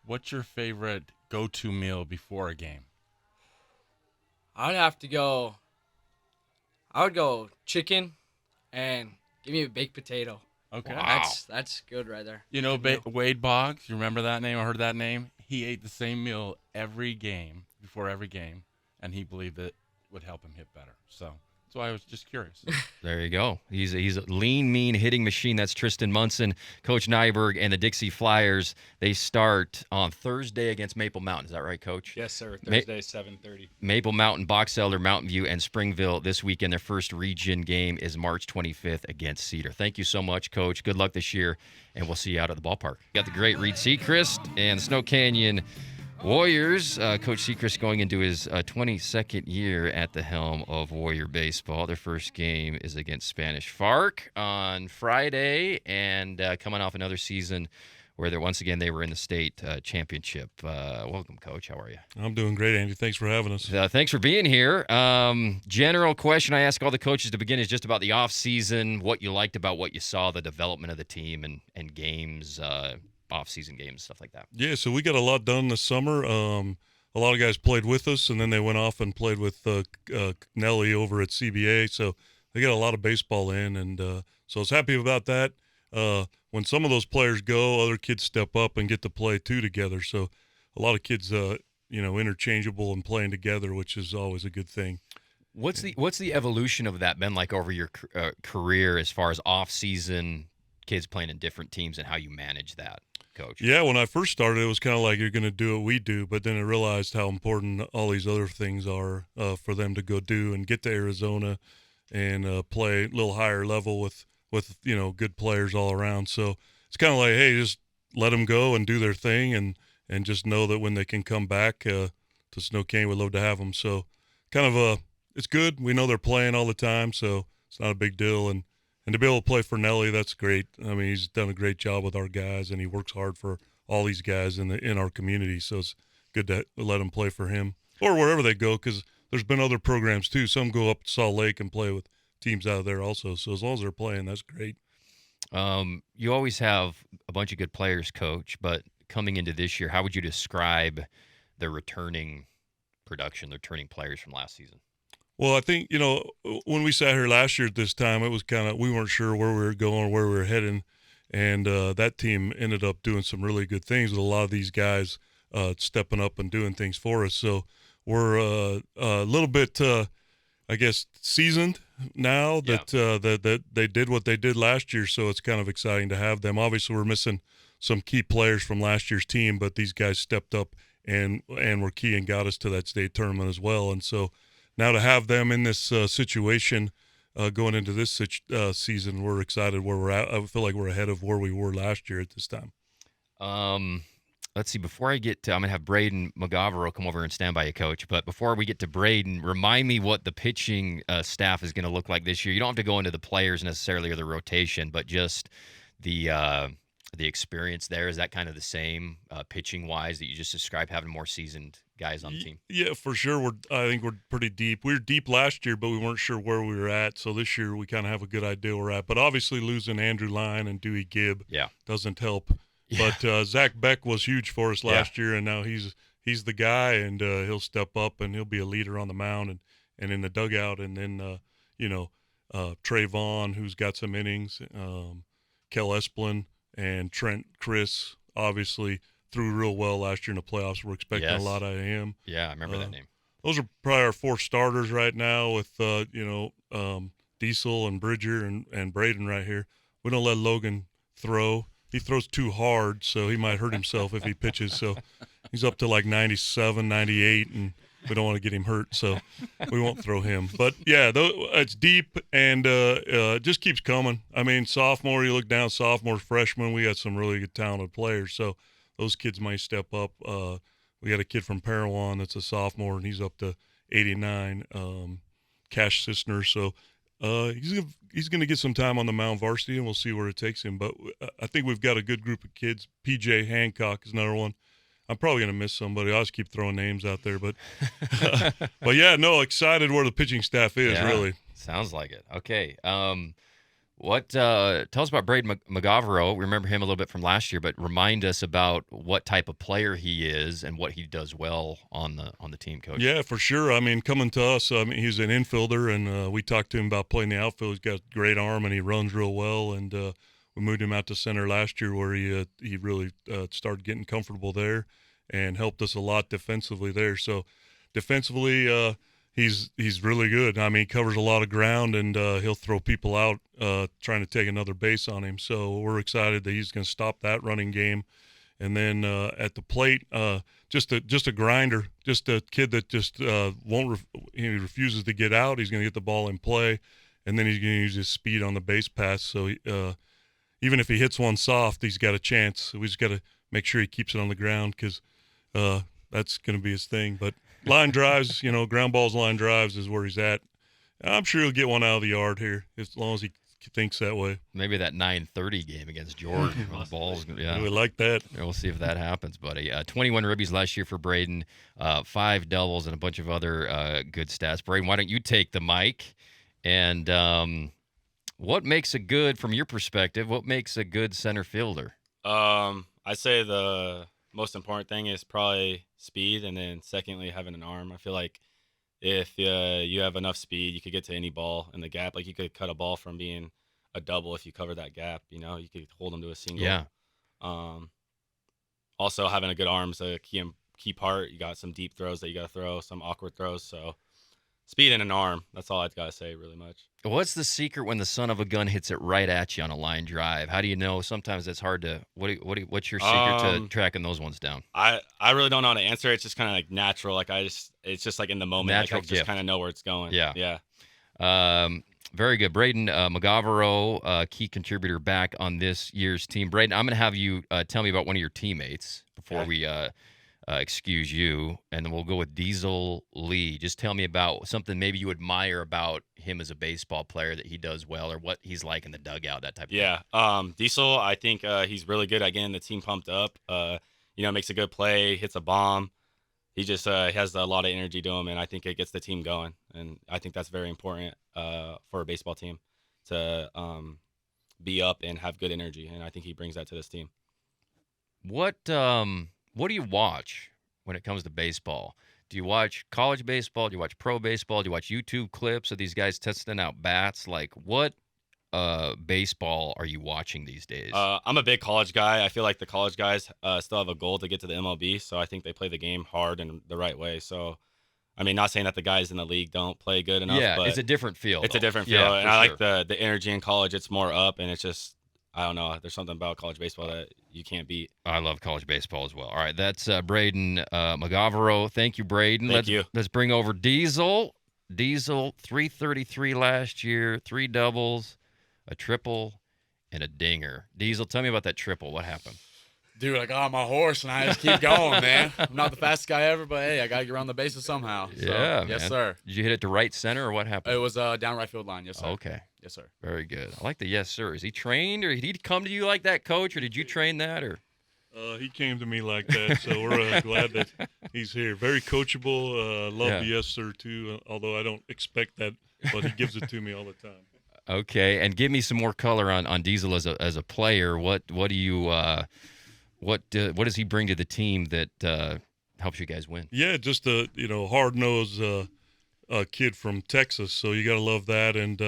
What's your favorite go-to meal before a game? I would go chicken and give me a baked potato. Okay. Wow. That's good right there. Wade Boggs, you remember that name? I heard that name. He ate the same meal before every game, and he believed it would help him hit better. So that's why I was just curious. There you go. He's a lean, mean hitting machine. That's Tristan Munson, Coach Nyberg, and the Dixie Flyers. They start on Thursday against Maple Mountain. Is that right, Coach? Yes, sir. Thursday, 7:30. Maple Mountain, Box Elder, Mountain View, and Springville this weekend. Their first region game is March 25th against Cedar. Thank you so much, Coach. Good luck this year, and we'll see you out at the ballpark. Got the great Reed Seacrest and the Snow Canyon Warriors. Coach Seacrest going into his 22nd year at the helm of Warrior Baseball. Their first game is against Spanish Fork on Friday, and coming off another season where once again they were in the state championship. Welcome, Coach. How are you? I'm doing great, Andy. Thanks for having us. Thanks for being here. General question I ask all the coaches to begin is just about the off season, what you liked about what you saw, the development of the team and games, off-season games, stuff like that. Yeah, so we got a lot done this summer. A lot of guys played with us, and then they went off and played with Nelly over at CBA. So they got a lot of baseball in, and so I was happy about that. When some of those players go, other kids step up and get to play too together. So a lot of kids, interchangeable and playing together, which is always a good thing. What's the evolution of that been like over your career as far as off-season kids playing in different teams and how you manage that, Coach? Yeah, when I first started, it was kind of like you're going to do what we do, but then I realized how important all these other things are for them to go do and get to Arizona and play a little higher level with good players all around. So it's kind of like, hey, just let them go and do their thing and just know that when they can come back to Snow Canyon, we'd love to have them. So kind of it's good. We know they're playing all the time, so it's not a big deal. And to be able to play for Nelly, that's great. I mean, he's done a great job with our guys, and he works hard for all these guys in our community. So it's good to let him play for him or wherever they go, because there's been other programs too. Some go up to Salt Lake and play with teams out of there also. So as long as they're playing, that's great. You always have a bunch of good players, Coach, but coming into this year, how would you describe the returning players from last season? Well, I think, when we sat here last year at this time, it was we weren't sure where we were going, where we were heading. And that team ended up doing some really good things with a lot of these guys stepping up and doing things for us. So we're a little bit, seasoned now that they did what they did last year. So it's kind of exciting to have them. Obviously, we're missing some key players from last year's team, but these guys stepped up and were key and got us to that state tournament as well. And so now to have them in this situation going into this season, we're excited where we're at. I feel like we're ahead of where we were last year at this time. Let's see. Before I get to, I'm going to have Braden McGavero come over and stand by you, Coach. But before we get to Braden, remind me what the pitching staff is going to look like this year. You don't have to go into the players necessarily or the rotation, but just the experience there. Is that kind of the same pitching-wise that you just described, having more seasoned guys on the team? Yeah, for sure. I think we're pretty deep. We were deep last year, but we weren't sure where we were at. So this year we kind of have a good idea where we're at. But obviously losing Andrew Lyon and Dewey Gibb doesn't help. Yeah. But Zach Beck was huge for us last year, and now he's the guy, and he'll step up and he'll be a leader on the mound and in the dugout. And then Trey Vaughn, who's got some innings, Kel Esplin and Trent Chris obviously threw real well last year in the playoffs. We're expecting a lot out of him. Yeah, I remember that name. Those are probably our 4 starters right now with Diesel and Bridger and Braden right here. We don't let Logan throw. He throws too hard, so he might hurt himself if he pitches. So he's up to like 97, 98, and we don't want to get him hurt, so we won't throw him. But, yeah, it's deep and it just keeps coming. I mean, sophomore, you look down, sophomore, freshman, we got some really good talented players. So those kids might step up. We got a kid from Parowan that's a sophomore, and he's up to 89, Cash Sisner. So he's going to get some time on the mound varsity, and we'll see where it takes him. But I think we've got a good group of kids. PJ Hancock is another one. I'm probably going to miss somebody. I always keep throwing names out there. But, excited where the pitching staff is, really. Sounds like it. Okay. Tell us about Braden McGavero. We remember him a little bit from last year, but remind us about what type of player he is and what he does well on the team, Coach. Yeah, for sure. I mean, coming to us, he's an infielder, and we talked to him about playing the outfield. He's got a great arm, and he runs real well. And we moved him out to center last year, where he really started getting comfortable there, and helped us a lot defensively there. So defensively, he's really good. I mean, he covers a lot of ground, and he'll throw people out trying to take another base on him. So we're excited that he's going to stop that running game. And then at the plate, just a grinder, just a kid that just he refuses to get out. He's going to get the ball in play, and then he's going to use his speed on the base pass. So even if he hits one soft, he's got a chance. We just got to make sure he keeps it on the ground, because that's going to be his thing. But line drives, ground balls, line drives is where he's at. I'm sure he'll get one out of the yard here as long as he thinks that way. Maybe that 9:30 game against George. The balls, yeah. We like that. We'll see if that happens, buddy. 21 ribbies last year for Braden, 5 doubles, and a bunch of other good stats. Braden, why don't you take the mic? And what makes from your perspective, what makes a good center fielder? I'd say the most important thing is probably speed, and then secondly, having an arm. I feel like if you have enough speed, you could get to any ball in the gap. Like, you could cut a ball from being a double if you cover that gap. You could hold them to a single. Yeah. Also, having a good arm is a key part. You got some deep throws that you got to throw, some awkward throws. So speed and an arm. That's all I've got to say, really much. What's the secret when the son of a gun hits it right at you on a line drive? How do you know? Sometimes it's hard to. What's your secret to tracking those ones down? I really don't know how to answer. It's just kind of like natural. Like, it's just like in the moment. Natural like, I just kind of know where it's going. Yeah. Very good. Braden McGavero, key contributor back on this year's team. Braden, I'm going to have you tell me about one of your teammates before we excuse you, and then we'll go with Diesel Lee. Just tell me about something maybe you admire about him as a baseball player that he does well, or what he's like in the dugout, that type of thing. Yeah. Diesel, I think he's really good at getting the team pumped up. Makes a good play, hits a bomb. He just has a lot of energy to him, and I think it gets the team going. And I think that's very important for a baseball team to be up and have good energy, and I think he brings that to this team. What do you watch when it comes to baseball? Do you watch college baseball? Do you watch pro baseball? Do you watch YouTube clips of these guys testing out bats? Like, what baseball are you watching these days? I'm a big college guy. I feel like the college guys still have a goal to get to the MLB, so I think they play the game hard and the right way. So, I mean, not saying that the guys in the league don't play good enough. Yeah, but it's a different feel. It's a different feel, and I like the energy in college. It's more up, and it's just, I don't know. There's something about college baseball that you can't beat. I love college baseball as well. All right, that's Braden McGavero. Thank you, Braden. Thank you. Let's bring over Diesel. Diesel, 333 last year, 3 doubles, a triple, and a dinger. Diesel, tell me about that triple. What happened? Dude, I got on my horse and I just keep going, man. I'm not the fastest guy ever, but hey, I got to get around the bases somehow. So, Yeah, yes, man. sir. Did you hit it to right center, or what happened? It was down right field line, yes, sir. Okay. Yes, sir. Very good. I like the yes, sir. Is he trained, or did he come to you like that, coach, or did you train that? Or He came to me like that, so we're glad that he's here. Very coachable. Love the yes sir too. Although I don't expect that, but he gives it to me all the time. Okay, and give me some more color on Diesel as a player. What do you what does he bring to the team that helps you guys win? Yeah, just a hard nosed kid from Texas, so you got to love that. And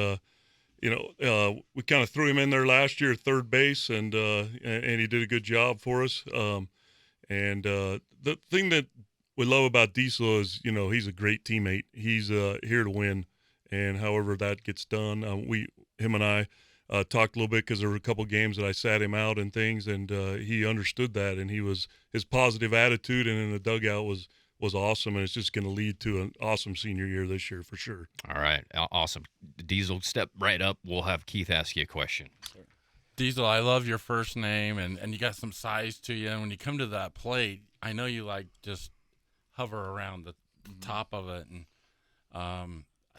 we kind of threw him in there last year at third base, and he did a good job for us. The thing that we love about Diesel is he's a great teammate. He's here to win. And however that gets done, him and I talked a little bit because there were a couple games that I sat him out and things, and he understood that, and his positive attitude and in the dugout was awesome, and it's just going to lead to an awesome senior year this year for sure. All right, awesome. Diesel, step right up. We'll have Keith ask you a question. Diesel, I love your first name, and you got some size to you, and when you come to that plate, I know you just hover around the top of it, and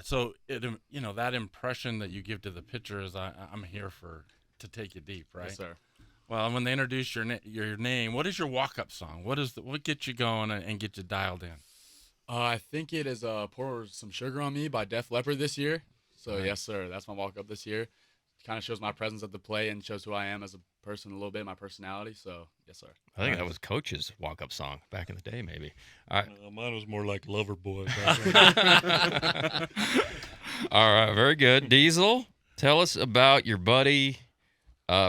so that impression that you give to the pitcher is I'm here to take you deep, right? Yes, sir. Well, when they introduce your name, what is your walk-up song? What gets you going and get you dialed in? I think it is "Pour Some Sugar on Me" by Def Leppard this year. So Right. yes, sir, that's my walk-up this year. Kind of shows my presence at the plate and shows who I am as a person a little bit, my personality. So yes, sir. I think that was Coach's walk-up song back in the day, maybe. All right. Mine was more like "Lover Boy." All right, very good. Diesel, tell us about your buddy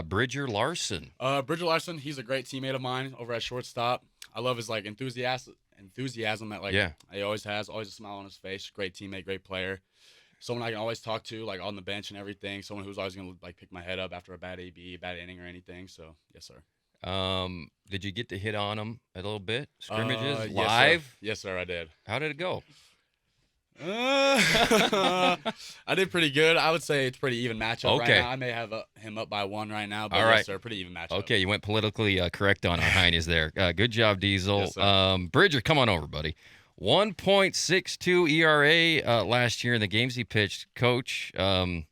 Bridger Larson. Bridger Larson, he's a great teammate of mine over at shortstop. I love his enthusiasm that he always has, always a smile on his face. Great teammate, great player. Someone I can always talk to, on the bench and everything. Someone who's always gonna pick my head up after a bad AB, bad inning or anything. So yes, sir. Did you get to hit on him a little bit? Scrimmages Yes, live? sir. Yes, sir, I did. How did it go? I did pretty good. I would say it's pretty even matchup Okay. right now. I may have him up by one right now, but All right. yes, sir, pretty even matchup. Okay, you went politically correct on our heinies there. Good job, Diesel. Yes, sir. Bridger, come on over, buddy. 1.62 ERA last year in the games he pitched. Coach, the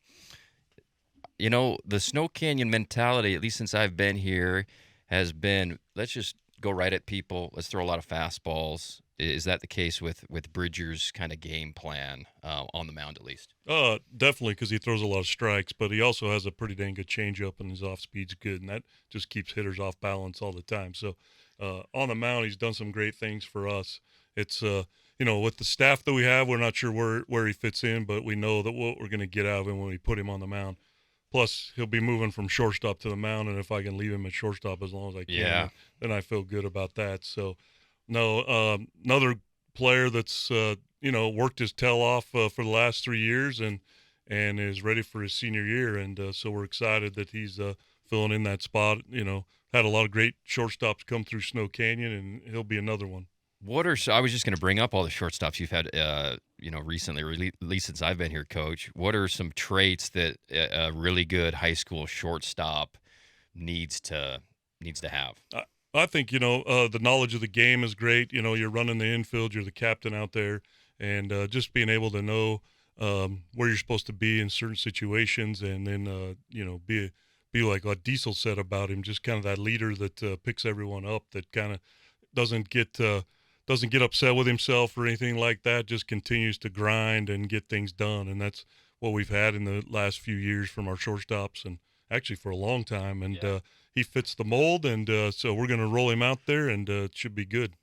Snow Canyon mentality, at least since I've been here, has been let's just go right at people. Let's throw a lot of fastballs. Is that the case with Bridger's kind of game plan on the mound, at least? Definitely, because he throws a lot of strikes, but he also has a pretty dang good changeup, and his off speed's good, and that just keeps hitters off balance all the time. So on the mound, he's done some great things for us. It's with the staff that we have, we're not sure where he fits in, but we know that what we're going to get out of him when we put him on the mound. Plus, he'll be moving from shortstop to the mound, and if I can leave him at shortstop as long as I can, then I feel good about that. So, no, another player that's worked his tail off for the last 3 years and is ready for his senior year, and so we're excited that he's filling in that spot. Had a lot of great shortstops come through Snow Canyon, and he'll be another one. I was just going to bring up all the shortstops you've had, recently, or at least since I've been here, Coach. What are some traits that a really good high school shortstop needs to have? I think, the knowledge of the game is great. You're running the infield, you're the captain out there, and just being able to know where you're supposed to be in certain situations, and then, be like what Diesel said about him, just kind of that leader that picks everyone up, that kind of doesn't get upset with himself or anything like that, just continues to grind and get things done. And that's what we've had in the last few years from our shortstops, and actually for a long time. And he fits the mold, and so we're going to roll him out there, and it should be good.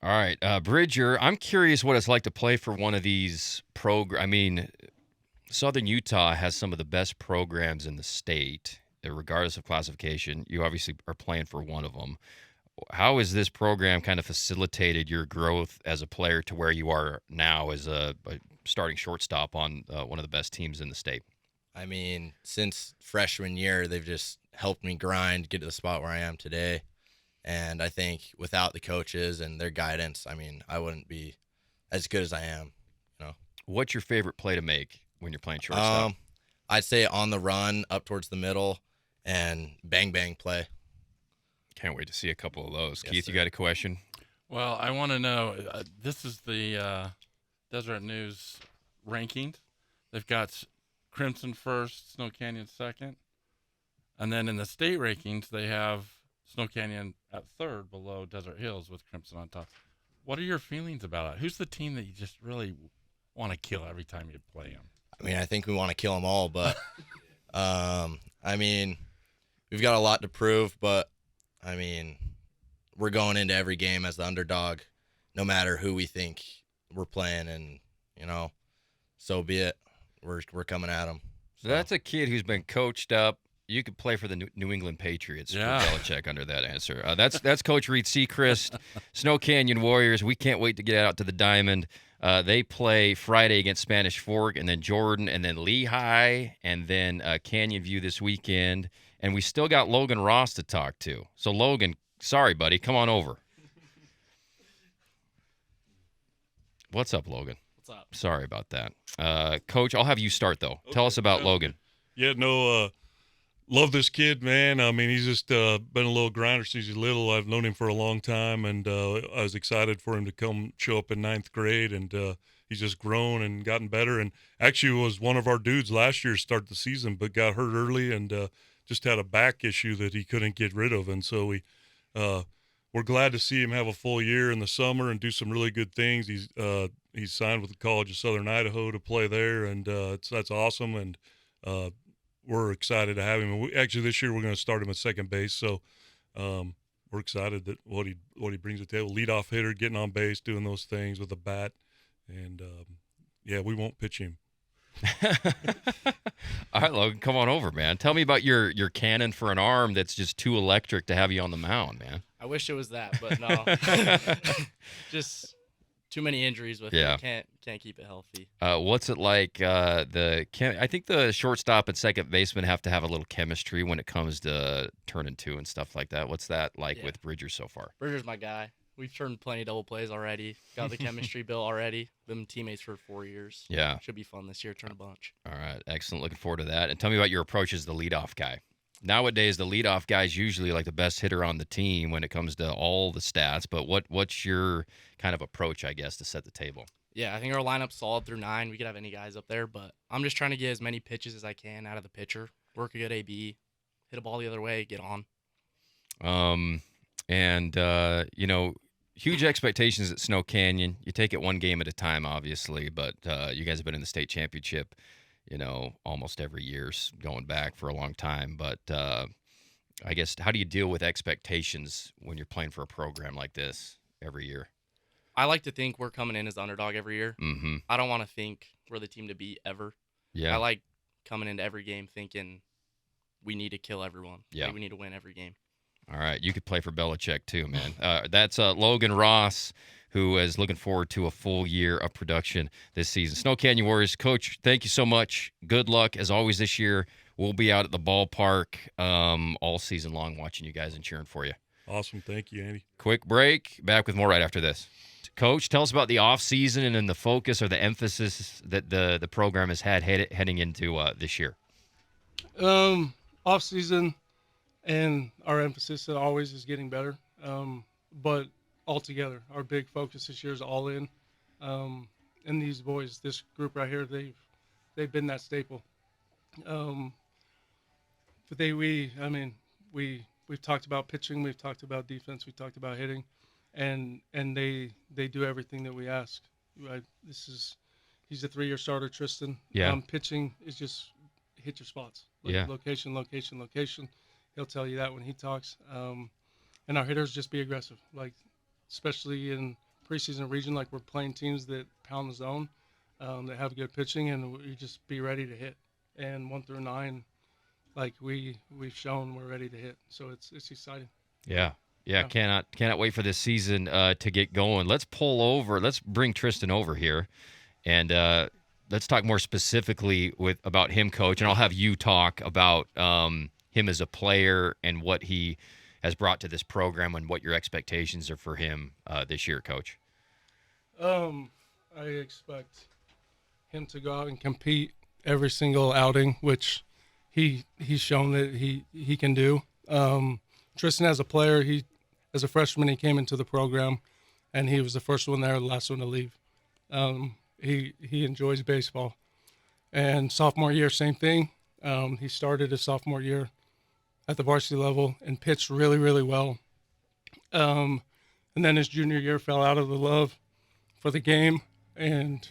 All right, Bridger, I'm curious what it's like to play for one of these programs. I mean, Southern Utah has some of the best programs in the state, regardless of classification. You obviously are playing for one of them. How has this program kind of facilitated your growth as a player to where you are now as a starting shortstop on one of the best teams in the state? I mean, since freshman year, they've just helped me grind, get to the spot where I am today. And I think without the coaches and their guidance, I mean, I wouldn't be as good as I am, What's your favorite play to make when you're playing shortstop? I'd say on the run, up towards the middle, and bang, bang play. Can't wait to see a couple of those. Yes, Keith, sir. you got a question? Well, I want to know, this is the Deseret News rankings. They've got Crimson first, Snow Canyon second. And then in the state rankings, they have Snow Canyon at third below Desert Hills with Crimson on top. What are your feelings about it? Who's the team that you just really want to kill every time you play them? I mean, I think we want to kill them all, but I mean, we've got a lot to prove, but I mean, we're going into every game as the underdog, no matter who we think we're playing, and so be it. We're coming at them. So that's a kid who's been coached up. You could play for the New England Patriots. Yeah. For Belichick under that answer. That's Coach Reed Seacrest, Snow Canyon Warriors. We can't wait to get out to the Diamond. They play Friday against Spanish Fork, and then Jordan, and then Lehigh, and then Canyon View this weekend. And we still got Logan Ross to talk to. So, Logan, sorry, buddy. Come on over. What's up, Logan? What's up? Sorry about that. Coach, I'll have you start, though. Tell us about Logan. Yeah, love this kid, man. I mean, he's just been a little grinder since he's little. I've known him for a long time, and I was excited for him to come show up in 9th grade, and he's just grown and gotten better. And actually was one of our dudes last year to start the season, but got hurt early and just had a back issue that he couldn't get rid of. And so we're glad to see him have a full year in the summer and do some really good things. He's signed with the College of Southern Idaho to play there, and that's awesome. And we're excited to have him. And actually, this year we're going to start him at second base. So we're excited that what he brings to the table. Leadoff hitter, getting on base, doing those things with a bat. And, yeah, we won't pitch him. All right, Logan, come on over, man. Tell me about your cannon for an arm that's just too electric to have you on the mound, man. I wish it was that, but no. Just too many injuries with it. Can't keep it healthy. What's it like? I think the shortstop and second baseman have to have a little chemistry when it comes to turning two and stuff like that. What's that like with Bridger so far? Bridger's my guy. We've turned plenty of double plays already. Got the chemistry built already. Been teammates for 4 years. Yeah. Should be fun this year. Turn a bunch. All right. Excellent. Looking forward to that. And tell me about your approach as the leadoff guy. Nowadays, the leadoff guy is usually like the best hitter on the team when it comes to all the stats. But what's your kind of approach, I guess, to set the table? Yeah, I think our lineup's solid through 9. We could have any guys up there, but I'm just trying to get as many pitches as I can out of the pitcher. Work a good AB, hit a ball the other way, get on. Huge expectations at Snow Canyon. You take it one game at a time, obviously, but you guys have been in the state championship, almost every year going back for a long time. But I guess, how do you deal with expectations when you're playing for a program like this every year? I like to think we're coming in as the underdog every year. Mm-hmm. I don't want to think we're the team to beat ever. Yeah. I like coming into every game thinking we need to kill everyone. Yeah. Like we need to win every game. All right, you could play for Belichick too, man. That's Logan Ross, who is looking forward to a full year of production this season. Snow Canyon Warriors, Coach, thank you so much. Good luck, as always, this year. We'll be out at the ballpark all season long watching you guys and cheering for you. Awesome. Thank you, Andy. Quick break. Back with more right after this. Coach, tell us about the offseason and then the focus or the emphasis that the program has had heading into this year. Offseason. And our emphasis always is getting better. But altogether, our big focus this year is all in. And these boys, this group right here, they've been that staple. But we've talked about pitching, we've talked about defense, we've talked about hitting, and they do everything that we ask. Right? He's a 3-year starter, Tristan. Yeah. Pitching is just hit your spots. Yeah. Location. He'll tell you that when he talks. And our hitters just be aggressive, like especially in preseason region, like we're playing teams that pound the zone, that have good pitching, and we just be ready to hit. And 1 through 9, like we've shown we're ready to hit. So it's exciting. Yeah. Cannot wait for this season to get going. Let's bring Tristan over here, and let's talk more specifically about him, Coach. And I'll have you talk about him as a player and what he has brought to this program and what your expectations are for him this year, Coach. I expect him to go out and compete every single outing, which he's shown that he can do. Tristan, as a player, as a freshman, he came into the program, and he was the first one there, the last one to leave. He enjoys baseball. And sophomore year, same thing. He started his sophomore year. at the varsity level and pitched really, really well. And then his junior year fell out of the love for the game and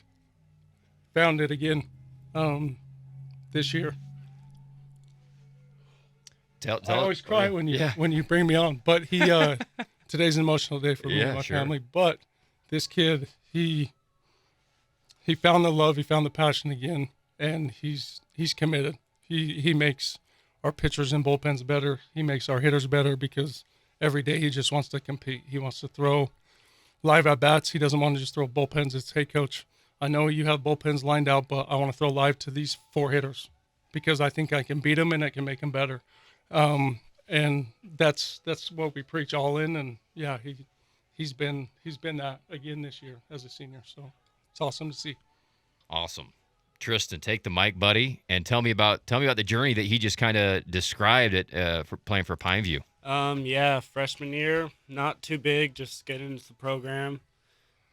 found it again this year. I always cry when you bring me on, but he today's an emotional day for me and my family. But this kid, he found the love, he found the passion again, and he's committed. He makes our pitchers and bullpens better. He makes our hitters better because every day he just wants to compete. He wants to throw live at bats. He doesn't want to just throw bullpens. It's, hey coach, I know you have bullpens lined out, but I want to throw live to these 4 hitters because I think I can beat them and I can make them better. And that's what we preach all in. And yeah, he's been that again this year as a senior. So it's awesome to see. Awesome. Tristan, take the mic, buddy, and tell me about the journey that he just kind of described for playing for Pineview. Yeah, freshman year, not too big, just getting into the program.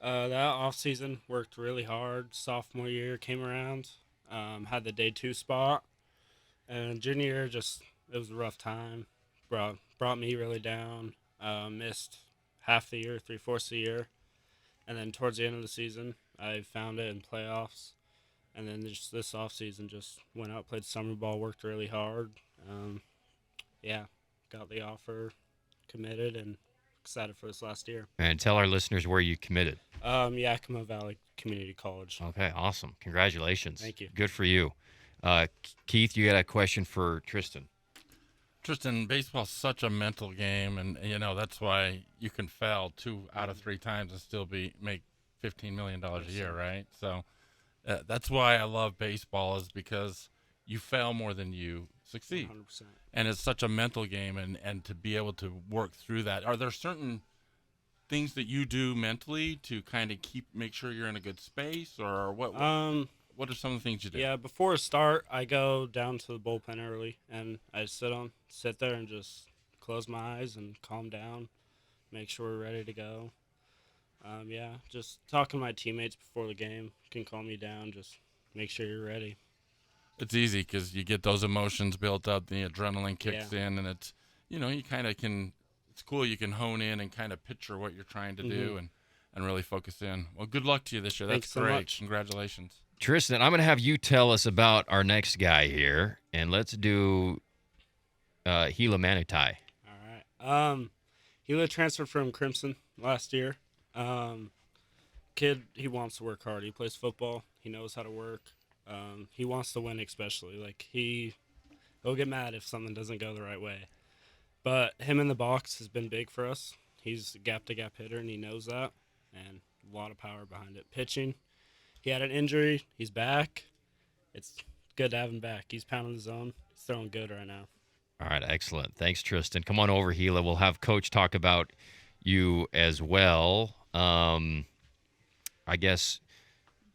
That off season worked really hard. Sophomore year came around, had the day 2 spot, and junior year it was a rough time. Brought me really down. Missed half the year, 3/4 of the year, and then towards the end of the season, I found it in playoffs. And then just this off season, just went out, played summer ball, worked really hard. Yeah, got the offer, committed, and excited for this last year. And tell our listeners where you committed. Yakima Valley Community College. Okay, awesome. Congratulations. Thank you. Good for you. Keith, you got a question for Tristan. Tristan, baseball's such a mental game, and that's why you can fail 2 out of 3 times and still make $15 million a year, right? So that's why I love baseball, is because you fail more than you succeed. 100%. And it's such a mental game, and to be able to work through that. Are there certain things that you do mentally to kind of make sure you're in a good space, or what are some of the things you do? Yeah, before a start, I go down to the bullpen early, and I sit there and just close my eyes and calm down, make sure we're ready to go. Yeah, just talking to my teammates before the game can calm me down, just make sure you're ready. It's easy because you get those emotions built up, the adrenaline kicks in, and it's, you kind of it's cool. You can hone in and kind of picture what you're trying to do and really focus in. Well, good luck to you this year. Thanks That's great. so much. Congratulations. Tristan, I'm going to have you tell us about our next guy here, and let's do Hila Manutai. All right. Hila transferred from Crimson last year. Kid, he wants to work hard. He plays football. He knows how to work. He wants to win, especially. Like, he'll get mad if something doesn't go the right way. But him in the box has been big for us. He's a gap-to-gap hitter, and he knows that, and a lot of power behind it. Pitching, he had an injury. He's back. It's good to have him back. He's pounding the zone. He's throwing good right now. All right, excellent. Thanks, Tristan. Come on over, Hila. We'll have Coach talk about you as well. I guess,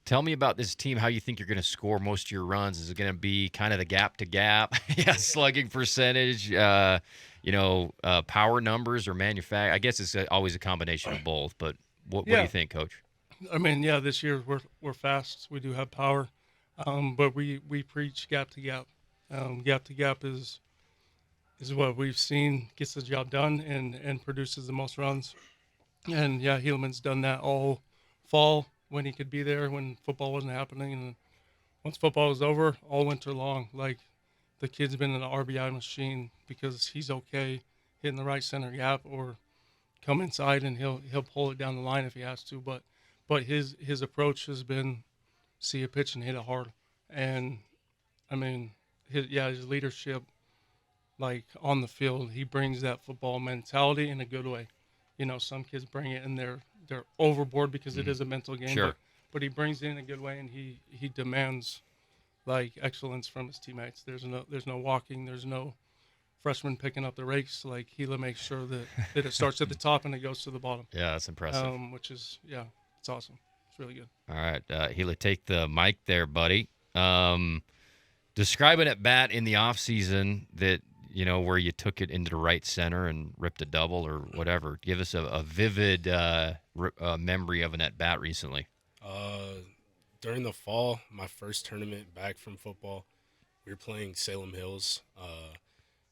tell me about this team, how you think you're going to score most of your runs. Is it going to be kind of the gap-to-gap, slugging percentage, power numbers, or manufacture? I guess it's always a combination of both, but what do you think, Coach? I mean, this year we're fast. We do have power, but we preach gap-to-gap. Gap-to-gap is what we've seen gets the job done and produces the most runs. And, Hillman's done that all fall when he could be there when football wasn't happening. And once football was over, all winter long, like, the kid's been an RBI machine because he's okay hitting the right center gap or come inside and he'll pull it down the line if he has to. But his approach has been see a pitch and hit it hard. And, I mean, his leadership, like, on the field, he brings that football mentality in a good way. Some kids bring it and they're overboard because it is a mental game. Sure. But he brings it in a good way, and he demands, like, excellence from his teammates. There's no walking. There's no freshman picking up the rakes. Like, Hila makes sure that it starts at the top and it goes to the bottom. Yeah, that's impressive. Which is, it's awesome. It's really good. All right, Hila, take the mic there, buddy. Describe an at-bat in the offseason that, where you took it into the right center and ripped a double or whatever. Give us a vivid memory of an at-bat recently. During the fall, my first tournament back from football, we were playing Salem Hills.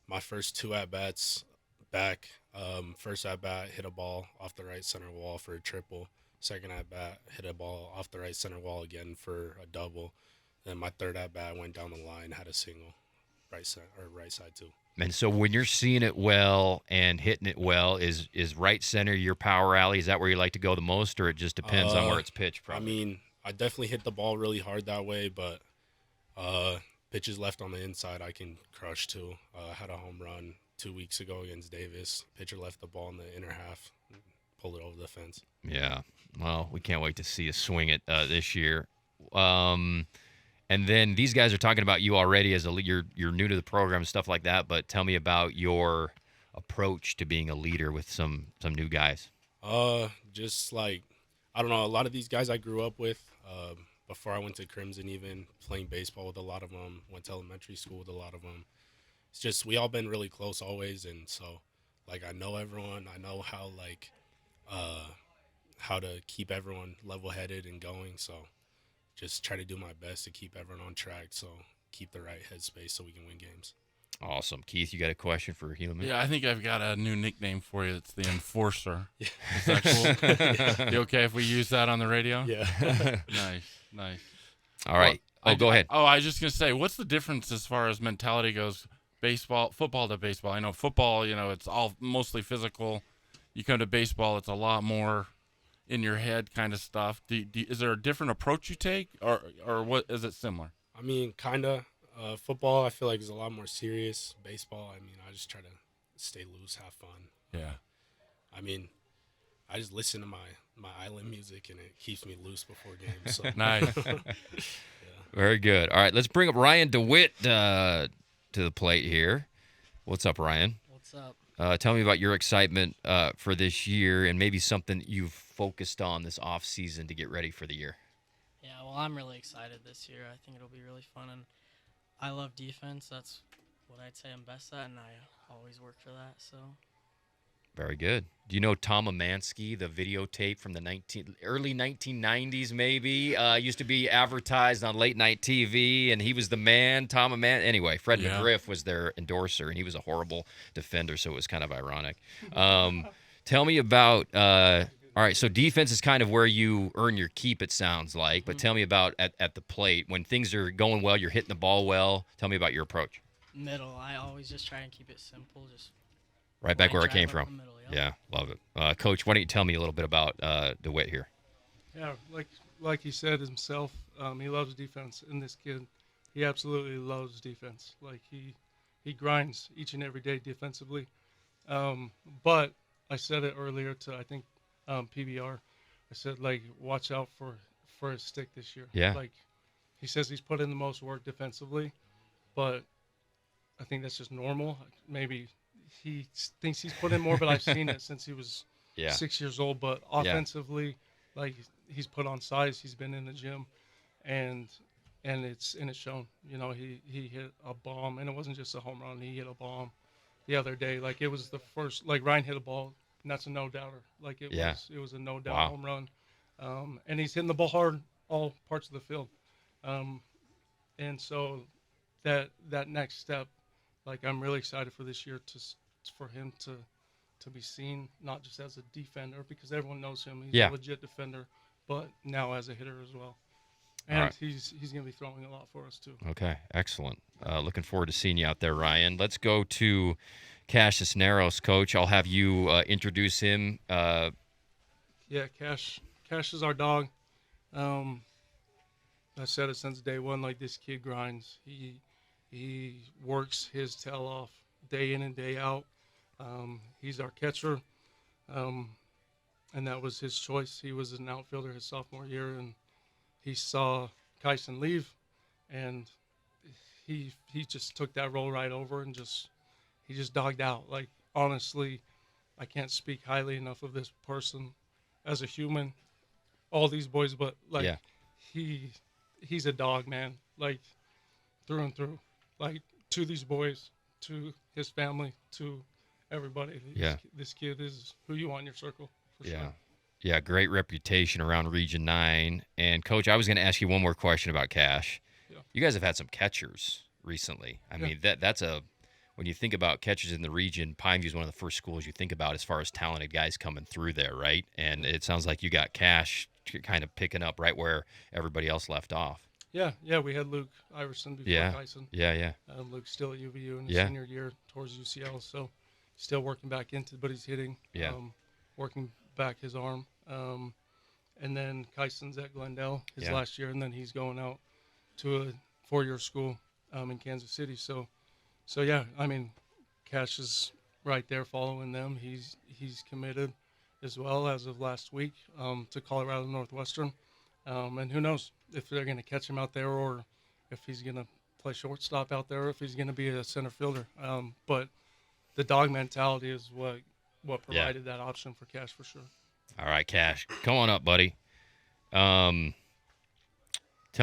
my first 2 at bats back. First at bat, hit a ball off the right center wall for a triple. Second at bat, hit a ball off the right center wall again for a double. Then my third at bat went down the line, had a single, right side too. And so when you're seeing it well and hitting it well, is right center your power alley? Is that where you like to go the most, or it just depends on where it's pitched? Probably. I mean, I definitely hit the ball really hard that way, but pitches left on the inside I can crush too. I had a home run 2 weeks ago against Davis. Pitcher left the ball in the inner half, pulled it over the fence. Yeah. Well, we can't wait to see you swing it this year. And then these guys are talking about you already as you're new to the program and stuff like that. But tell me about your approach to being a leader with some new guys. Just like, I don't know, a lot of these guys I grew up with before I went to Crimson, even playing baseball with a lot of them, went to elementary school with a lot of them. It's just, we all been really close always. And so, like, I know everyone. I know how, like, how to keep everyone level-headed and going. So just try to do my best to keep everyone on track, so keep the right headspace so we can win games. Awesome. Keith, you got a question for Helaman? Yeah, I think I've got a new nickname for you. It's the Enforcer. Yeah. Is that cool? Yeah. You okay if we use that on the radio? Yeah. Nice. All right. Go ahead. I was just going to say, what's the difference as far as mentality goes, football to baseball? I know football, it's all mostly physical. You come to baseball, it's a lot more in your head kind of stuff. Is there a different approach you take, or what is it similar? I mean, kind of. Football, I feel like, is a lot more serious. Baseball, I mean, I just try to stay loose, have fun. Yeah. I mean, I just listen to my island music, and it keeps me loose before games. So. Nice. Yeah. Very good. All right, let's bring up Ryan DeWitt to the plate here. What's up, Ryan? What's up? Tell me about your excitement for this year and maybe something you've focused on this off season to get ready for the year. Yeah, well, I'm really excited this year. I think it'll be really fun, and I love defense. That's what I'd say I'm best at, and I always work for that. So. Very good. Do you know Tom Amansky, the videotape from the early 1990s maybe? Used to be advertised on late night TV, and he was the man, Tom Amansky. Anyway, Fred McGriff was their endorser, and he was a horrible defender, so it was kind of ironic. Tell me about all right, so defense is kind of where you earn your keep, it sounds like, but tell me about at the plate. When things are going well, you're hitting the ball well. Tell me about your approach. Middle. I always just try and keep it simple, just right back where it came from. Middle, yeah, love it. Coach, why don't you tell me a little bit about DeWitt here? Yeah, like he said himself, he loves defense. And this kid, he absolutely loves defense. Like he grinds each and every day defensively. But I said it earlier to I think PBR. I said like watch out for his stick this year. Yeah. Like he says he's put in the most work defensively, but I think that's just normal. Maybe he thinks he's put in more, but I've seen it since he was 6 years old. But offensively, like he's put on size. He's been in the gym, and it's shown. You know, he hit a bomb, and it wasn't just a home run. He hit a bomb the other day. Like it was the first. Like Ryan hit a ball, and that's a no doubter. Like it was a no doubt home run. And he's hitting the ball hard all parts of the field. And so that next step. Like I'm really excited for this year for him to be seen not just as a defender because everyone knows him. He's a legit defender, but now as a hitter as well. And he's going to be throwing a lot for us too. Okay, excellent. Looking forward to seeing you out there, Ryan. Let's go to Cash Cisneros, Coach. I'll have you introduce him. Yeah, Cash is our dog. I said it since day one. Like this kid grinds. He works his tail off day in and day out. He's our catcher, and that was his choice. He was an outfielder his sophomore year, and he saw Kyson leave, and he just took that role right over and he just dogged out. Like honestly, I can't speak highly enough of this person as a human. All these boys, but like he's a dog, man. Like through and through. Like to these boys, to his family, to everybody. This kid is who you want in your circle. For sure. Yeah, great reputation around Region 9. And, Coach, I was going to ask you one more question about Cash. Yeah. You guys have had some catchers recently. I mean, that's when you think about catchers in the region, Pineview is one of the first schools you think about as far as talented guys coming through there, right? And it sounds like you got Cash kind of picking up right where everybody else left off. Yeah, we had Luke Iverson before Tyson. Yeah. Luke's still at UVU in his Yeah. senior year towards UCL, so still working back into, but he's hitting. Yeah. Working back his arm. And then Kyson's at Glendale his last year, and then he's going out to a 4-year school in Kansas City. So yeah, I mean, Cash is right there following them. He's committed as well as of last week to Colorado Northwestern. And who knows if they're going to catch him out there or if he's going to play shortstop out there or if he's going to be a center fielder. But the dog mentality is what provided that option for Cash for sure. All right, Cash, come on up, buddy. Tell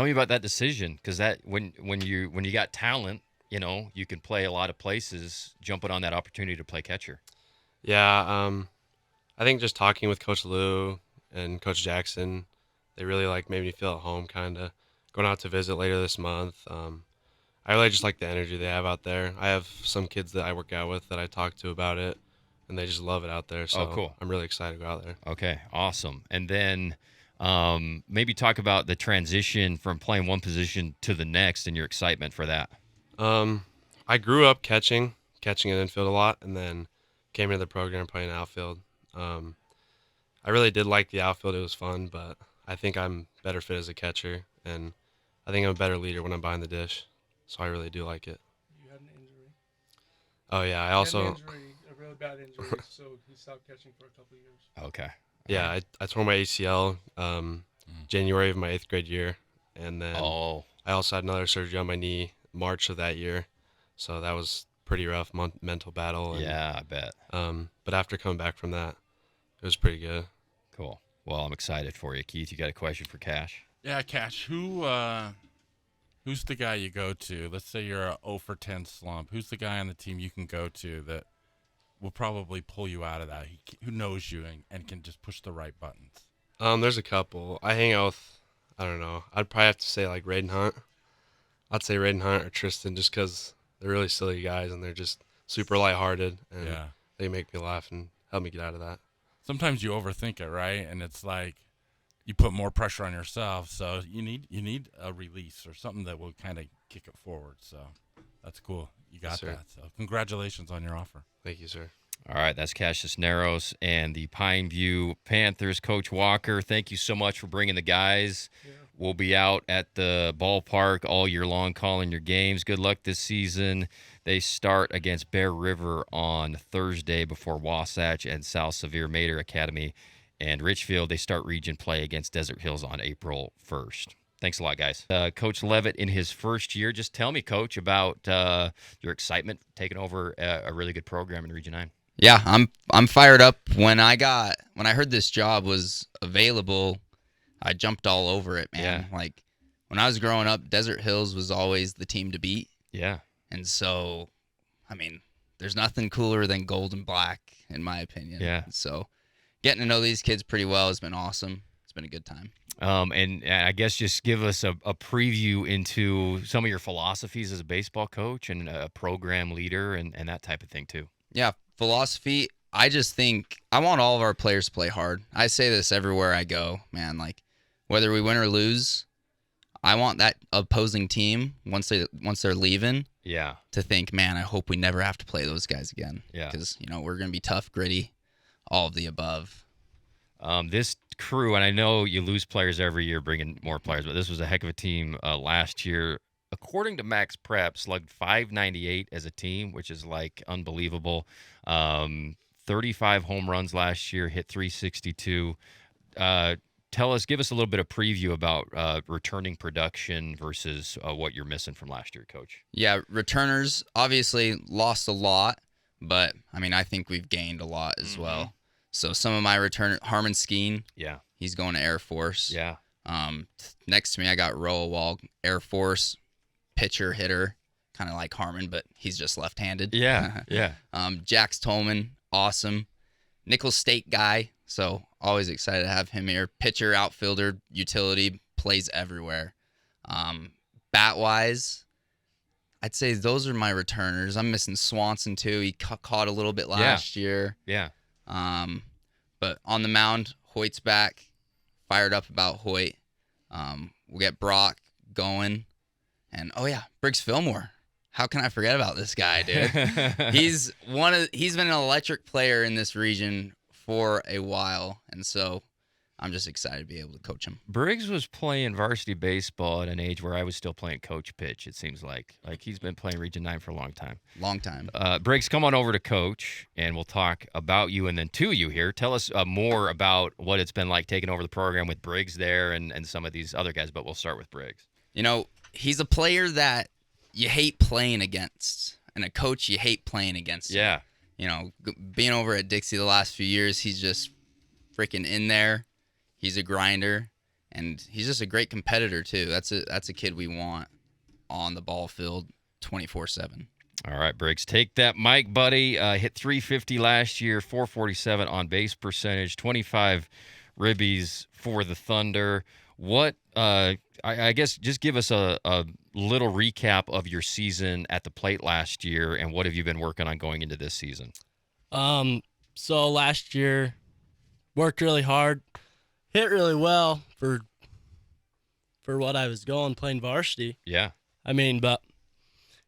me about that decision, because that when you got talent, you know, you can play a lot of places. Jumping on that opportunity to play catcher. Yeah, I think just talking with Coach Lou and Coach Jackson, they really made me feel at home. Kind of going out to visit later this month. I really just like the energy they have out there. I have some kids that I work out with that I talk to about it, and they just love it out there. So cool. I'm really excited to go out there. Okay, awesome. And then maybe talk about the transition from playing one position to the next and your excitement for that. I grew up catching in infield a lot, and then came into the program playing outfield. I really did like the outfield. It was fun, but I think I'm better fit as a catcher, and I think I'm a better leader when I'm behind the dish. So I really do like it. You had an injury. Oh yeah, I He also had an injury, a really bad injury, so he stopped catching for a couple of years. Okay. Yeah, I tore my ACL January of my 8th grade year, and then I also had another surgery on my knee March of that year, so that was pretty rough mental battle. And, yeah, I bet. But after coming back from that, it was pretty good. Cool. Well, I'm excited for you, Keith. You got a question for Cash? Yeah, Cash. Who's the guy you go to? Let's say you're a 0 for 10 slump. Who's the guy on the team you can go to that will probably pull you out of that? Who knows you and can just push the right buttons? There's a couple. I hang out with, I don't know, I'd probably have to say Raiden Hunt. I'd say Raiden Hunt or Tristan, just because they're really silly guys and they're just super lighthearted, and they make me laugh and help me get out of that. Sometimes you overthink it, right? And it's like you put more pressure on yourself, so you need a release or something that will kind of kick it forward. So that's cool. You got that. So congratulations on your offer. Thank you, sir. All right, that's Cash Cisneros and the Pineview Panthers. Coach Walker, thank you so much for bringing the guys. Yeah. We'll be out at the ballpark all year long calling your games. Good luck this season. They start against Bear River on Thursday before Wasatch and South Sevier Mater Academy. And Richfield, they start region play against Desert Hills on April 1st. Thanks a lot, guys. Coach Levitt in his first year. Just tell me, Coach, about your excitement taking over a really good program in Region 9. Yeah, I'm fired up. When I heard this job was available, I jumped all over it, man. Yeah. Like when I was growing up, Desert Hills was always the team to beat. Yeah. And so, I mean, there's nothing cooler than gold and black, in my opinion. Yeah. So getting to know these kids pretty well has been awesome. It's been a good time. And I guess just give us a preview into some of your philosophies as a baseball coach and a program leader and that type of thing too. Yeah, philosophy. I just think I want all of our players to play hard. I say this everywhere I go, man. Like whether we win or lose, I want that opposing team once they're leaving. Yeah. To think, man, I hope we never have to play those guys again. Yeah. Because we're gonna be tough, gritty, all of the above. This crew, and I know you lose players every year, bringing more players, but this was a heck of a team last year. According to Max Prep, slugged .598 as a team, which is like unbelievable. 35 home runs last year, hit .362. Give us a little bit of preview about returning production versus what you're missing from last year, Coach. Yeah, returners obviously lost a lot, but I mean, I think we've gained a lot as well. So some of my return, Harmon Skeen, yeah, he's going to Air Force. Yeah. Next to me, I got Roa Wall, Air Force, pitcher, hitter, kind of like Harmon, but he's just left-handed. Yeah, yeah. Jax Tolman, awesome. Nichols State guy, so always excited to have him here. Pitcher, outfielder, utility, plays everywhere. Bat-wise, I'd say those are my returners. I'm missing Swanson too. He caught a little bit last year. Yeah. But on the mound, Hoyt's back. Fired up about Hoyt. We'll get Brock going. And Briggs Fillmore. How can I forget about this guy, dude? He's been an electric player in this region for a while, and so I'm just excited to be able to coach him. Briggs was playing varsity baseball at an age where I was still playing coach pitch, it seems like. Like, he's been playing Region 9 for a long time. Long time. Briggs, come on over to coach, and we'll talk about you and then to you here. Tell us more about what it's been like taking over the program with Briggs there and some of these other guys, but we'll start with Briggs. You know, he's a player that you hate playing against, and a coach you hate playing against. Yeah. You know, being over at Dixie the last few years, he's just freaking in there. He's a grinder, and he's just a great competitor too. That's a kid we want on the ball field 24/7. All right, Briggs, take that mic, buddy. Hit 350 last year, 447 on base percentage, 25 ribbies for the Thunder. What I guess just give us a little recap of your season at the plate last year, and what have you been working on going into this season? So last year, worked really hard, hit really well for what I was going, playing varsity. Yeah. I mean, but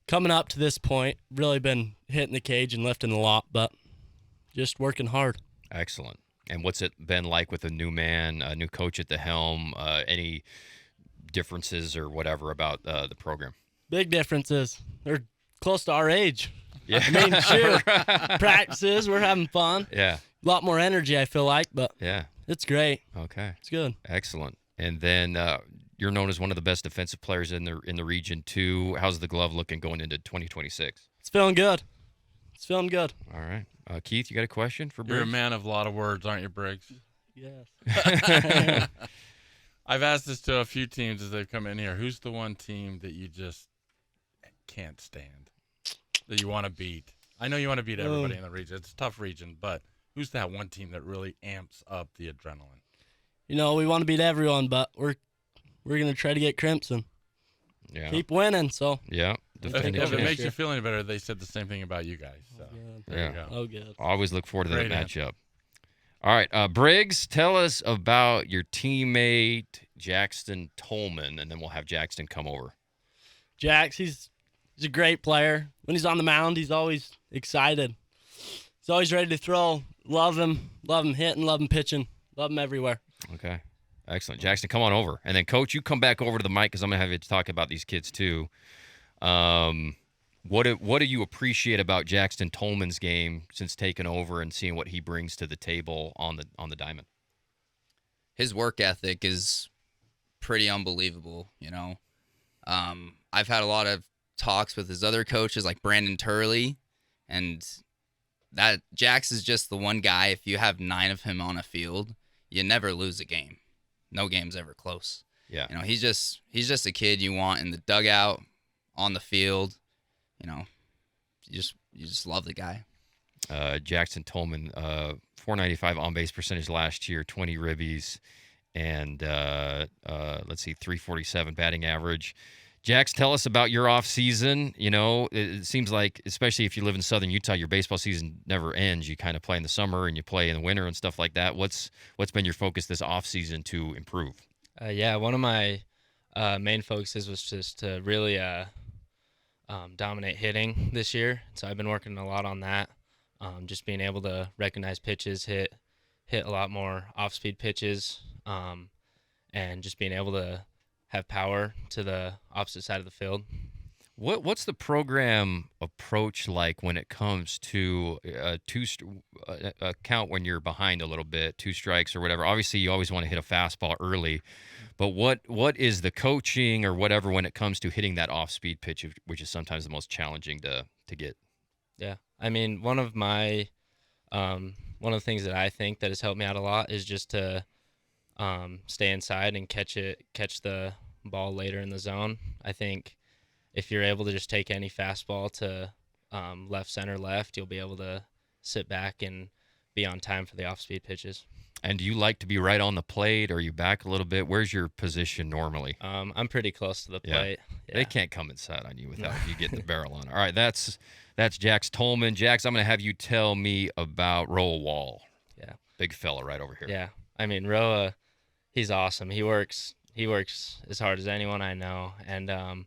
coming up to this point, really been hitting the cage and lifting the lot, but just working hard. Excellent. And what's it been like with a new man, a new coach at the helm? Any differences or whatever about the program? Big differences. They're close to our age. Yeah. I mean, sure, practices, we're having fun. Yeah. A lot more energy, I feel like, but yeah, it's great. Okay. It's good. Excellent. And then you're known as one of the best defensive players in the region too. How's the glove looking going into 2026? It's feeling good. It's feeling good. All right. Keith, you got a question for Briggs? You're a man of a lot of words, aren't you, Briggs? Yes. I've asked this to a few teams as they've come in here. Who's the one team that you just can't stand, that you want to beat? I know you want to beat everybody in the region. It's a tough region, but who's that one team that really amps up the adrenaline? You know, we want to beat everyone, but we're going to try to get Crimson. Yeah. Keep winning, so. Yeah. If it makes you feel any better, they said the same thing about you guys. So there you go. Oh, good. Always look forward to Great that answer. matchup. All right, Briggs, tell us about your teammate, Jackson Tolman, and then we'll have Jackson come over. Jax, he's a great player. When he's on the mound, he's always excited. He's always ready to throw. Love him hitting, love him pitching, love him everywhere. Okay. Excellent. Jackson, come on over. And then, Coach, you come back over to the mic because I'm going to have you talk about these kids too. What do you appreciate about Jackson Tolman's game since taking over and seeing what he brings to the table on the diamond? His work ethic is pretty unbelievable, you know. I've had a lot of talks with his other coaches like Brandon Turley, and that Jax is just the one guy, if you have 9 of him on a field, you never lose a game. No game's ever close. Yeah. You know, he's just a kid you want in the dugout, on the field. You know, you just love the guy. Jackson Tolman, 495 on base percentage last year, 20 ribbies, and 347 batting average. Jax, tell us about your off season. You know, it seems like, especially if you live in Southern Utah, your baseball season never ends. You kind of play in the summer and you play in the winter and stuff like that. What's been your focus this off season to improve? One of my main focuses was just to really dominate hitting this year. So I've been working a lot on that. Just being able to recognize pitches, hit a lot more off-speed pitches, and just being able to have power to the opposite side of the field. What's the program approach like when it comes to a count when you're behind a little bit, 2 strikes or whatever? Obviously, you always want to hit a fastball early, but what is the coaching or whatever when it comes to hitting that off-speed pitch, which is sometimes the most challenging to get? Yeah, I mean, one of the things that I think that has helped me out a lot is just to stay inside and catch the ball later in the zone. I think if you're able to just take any fastball to left, center, left, you'll be able to sit back and be on time for the off-speed pitches. And do you like to be right on the plate, or are you back a little bit? Where's your position normally? I'm pretty close to the plate. They can't come inside on you without you getting the barrel on. All right, that's Jax Tolman. Jax, I'm going to have you tell me about Roa Wall. Yeah. Big fella right over here. Yeah. I mean, Roa, he's awesome. He works as hard as anyone I know, and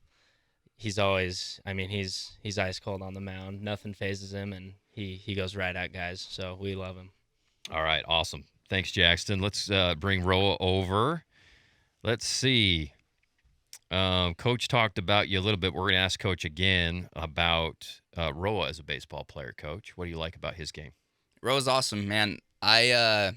he's always, I mean, he's ice cold on the mound. Nothing phases him, and he goes right at guys. So we love him. All right, awesome. Thanks, Jackson. Let's bring Roa over. Let's see. Coach talked about you a little bit. We're going to ask Coach again about Roa as a baseball player. Coach, what do you like about his game? Roa's awesome, man. I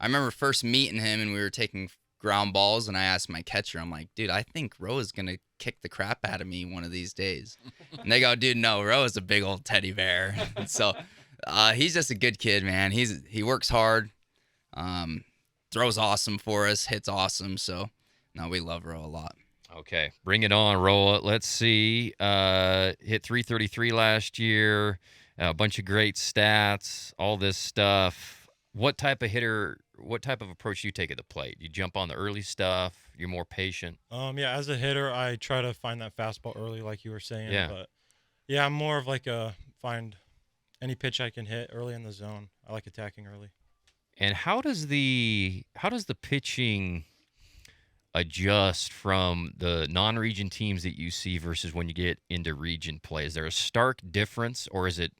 remember first meeting him, and we were taking ground balls, and I asked my catcher, I'm like, dude, I think Roa's going to kick the crap out of me one of these days. And they go, dude, no, Roa's a big old teddy bear. So he's just a good kid, man. He works hard. Throws awesome for us, hits awesome. So, no, we love Roa a lot. Okay, bring it on, Roa. Let's see. Hit 333 last year. A bunch of great stats, all this stuff. What type of approach do you take at the plate? You jump on the early stuff? You're more patient? Yeah, as a hitter, I try to find that fastball early, like you were saying. Yeah. But, yeah, I'm more of like find any pitch I can hit early in the zone. I like attacking early. And how does the pitching adjust from the non-region teams that you see versus when you get into region play? Is there a stark difference, or is it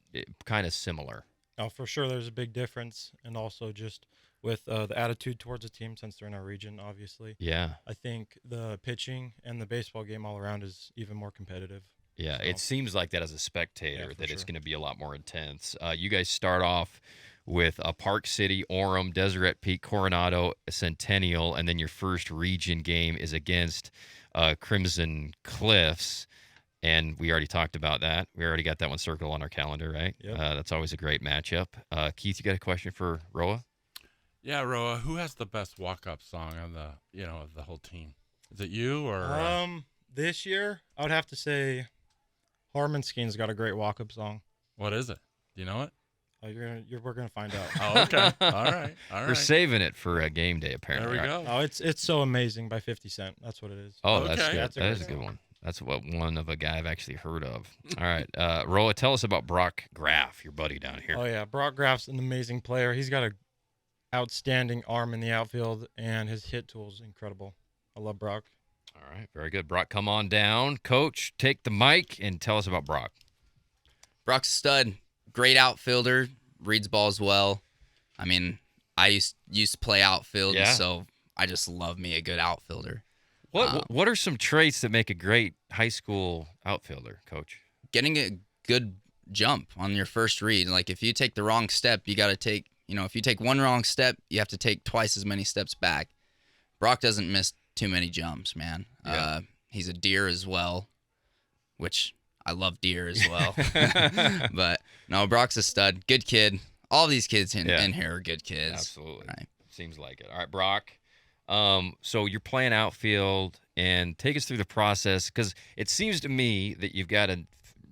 kind of similar? Oh, for sure, there's a big difference, and also just with the attitude towards the team since they're in our region, obviously. Yeah. I think the pitching and the baseball game all around is even more competitive. Yeah, So- it seems like that as a spectator, for that it's sure. going to be a lot more intense. You guys start off with Park City, Orem, Deseret Peak, Coronado, Centennial, and then your first region game is against Crimson Cliffs. And we already talked about that. We already got that one circled on our calendar, right? Yep. That's always a great matchup. Keith, you got a question for Roa? Yeah, Roa, who has the best walk-up song on of the whole team? Is it you or? This year, I would have to say Harmon Skeen's got a great walk-up song. What is it? Do you know it? We're gonna find out. Oh, okay. All right. We're saving it for a game day, apparently. There we right? go. Oh, it's so amazing by 50 Cent. That's what it is. Oh, that's Okay. good. That is a good one. That's one of a guy I've actually heard of. All right. Roa, tell us about Brock Graff, your buddy down here. Oh yeah, Brock Graff's an amazing player. He's got a outstanding arm in the outfield, and his hit tool is incredible. I love Brock. All right. Very good. Brock, come on down. Coach, take the mic and tell us about Brock. Brock's a stud. Great outfielder. Reads balls well. I mean, I used to play outfield, Yeah. so I just love me a good outfielder. What are some traits that make a great high school outfielder, Coach? Getting a good jump on your first read. Like, if you take the wrong step, you got to take, if you take one wrong step, you have to take twice as many steps back. Brock doesn't miss too many jumps, man. Yeah. He's a deer as well, which I love deer as well. But no, Brock's a stud. Good kid. All these kids in here are good kids. Absolutely. Right. Seems like it. All right, Brock. So you're playing outfield, and take us through the process, because it seems to me that you've got to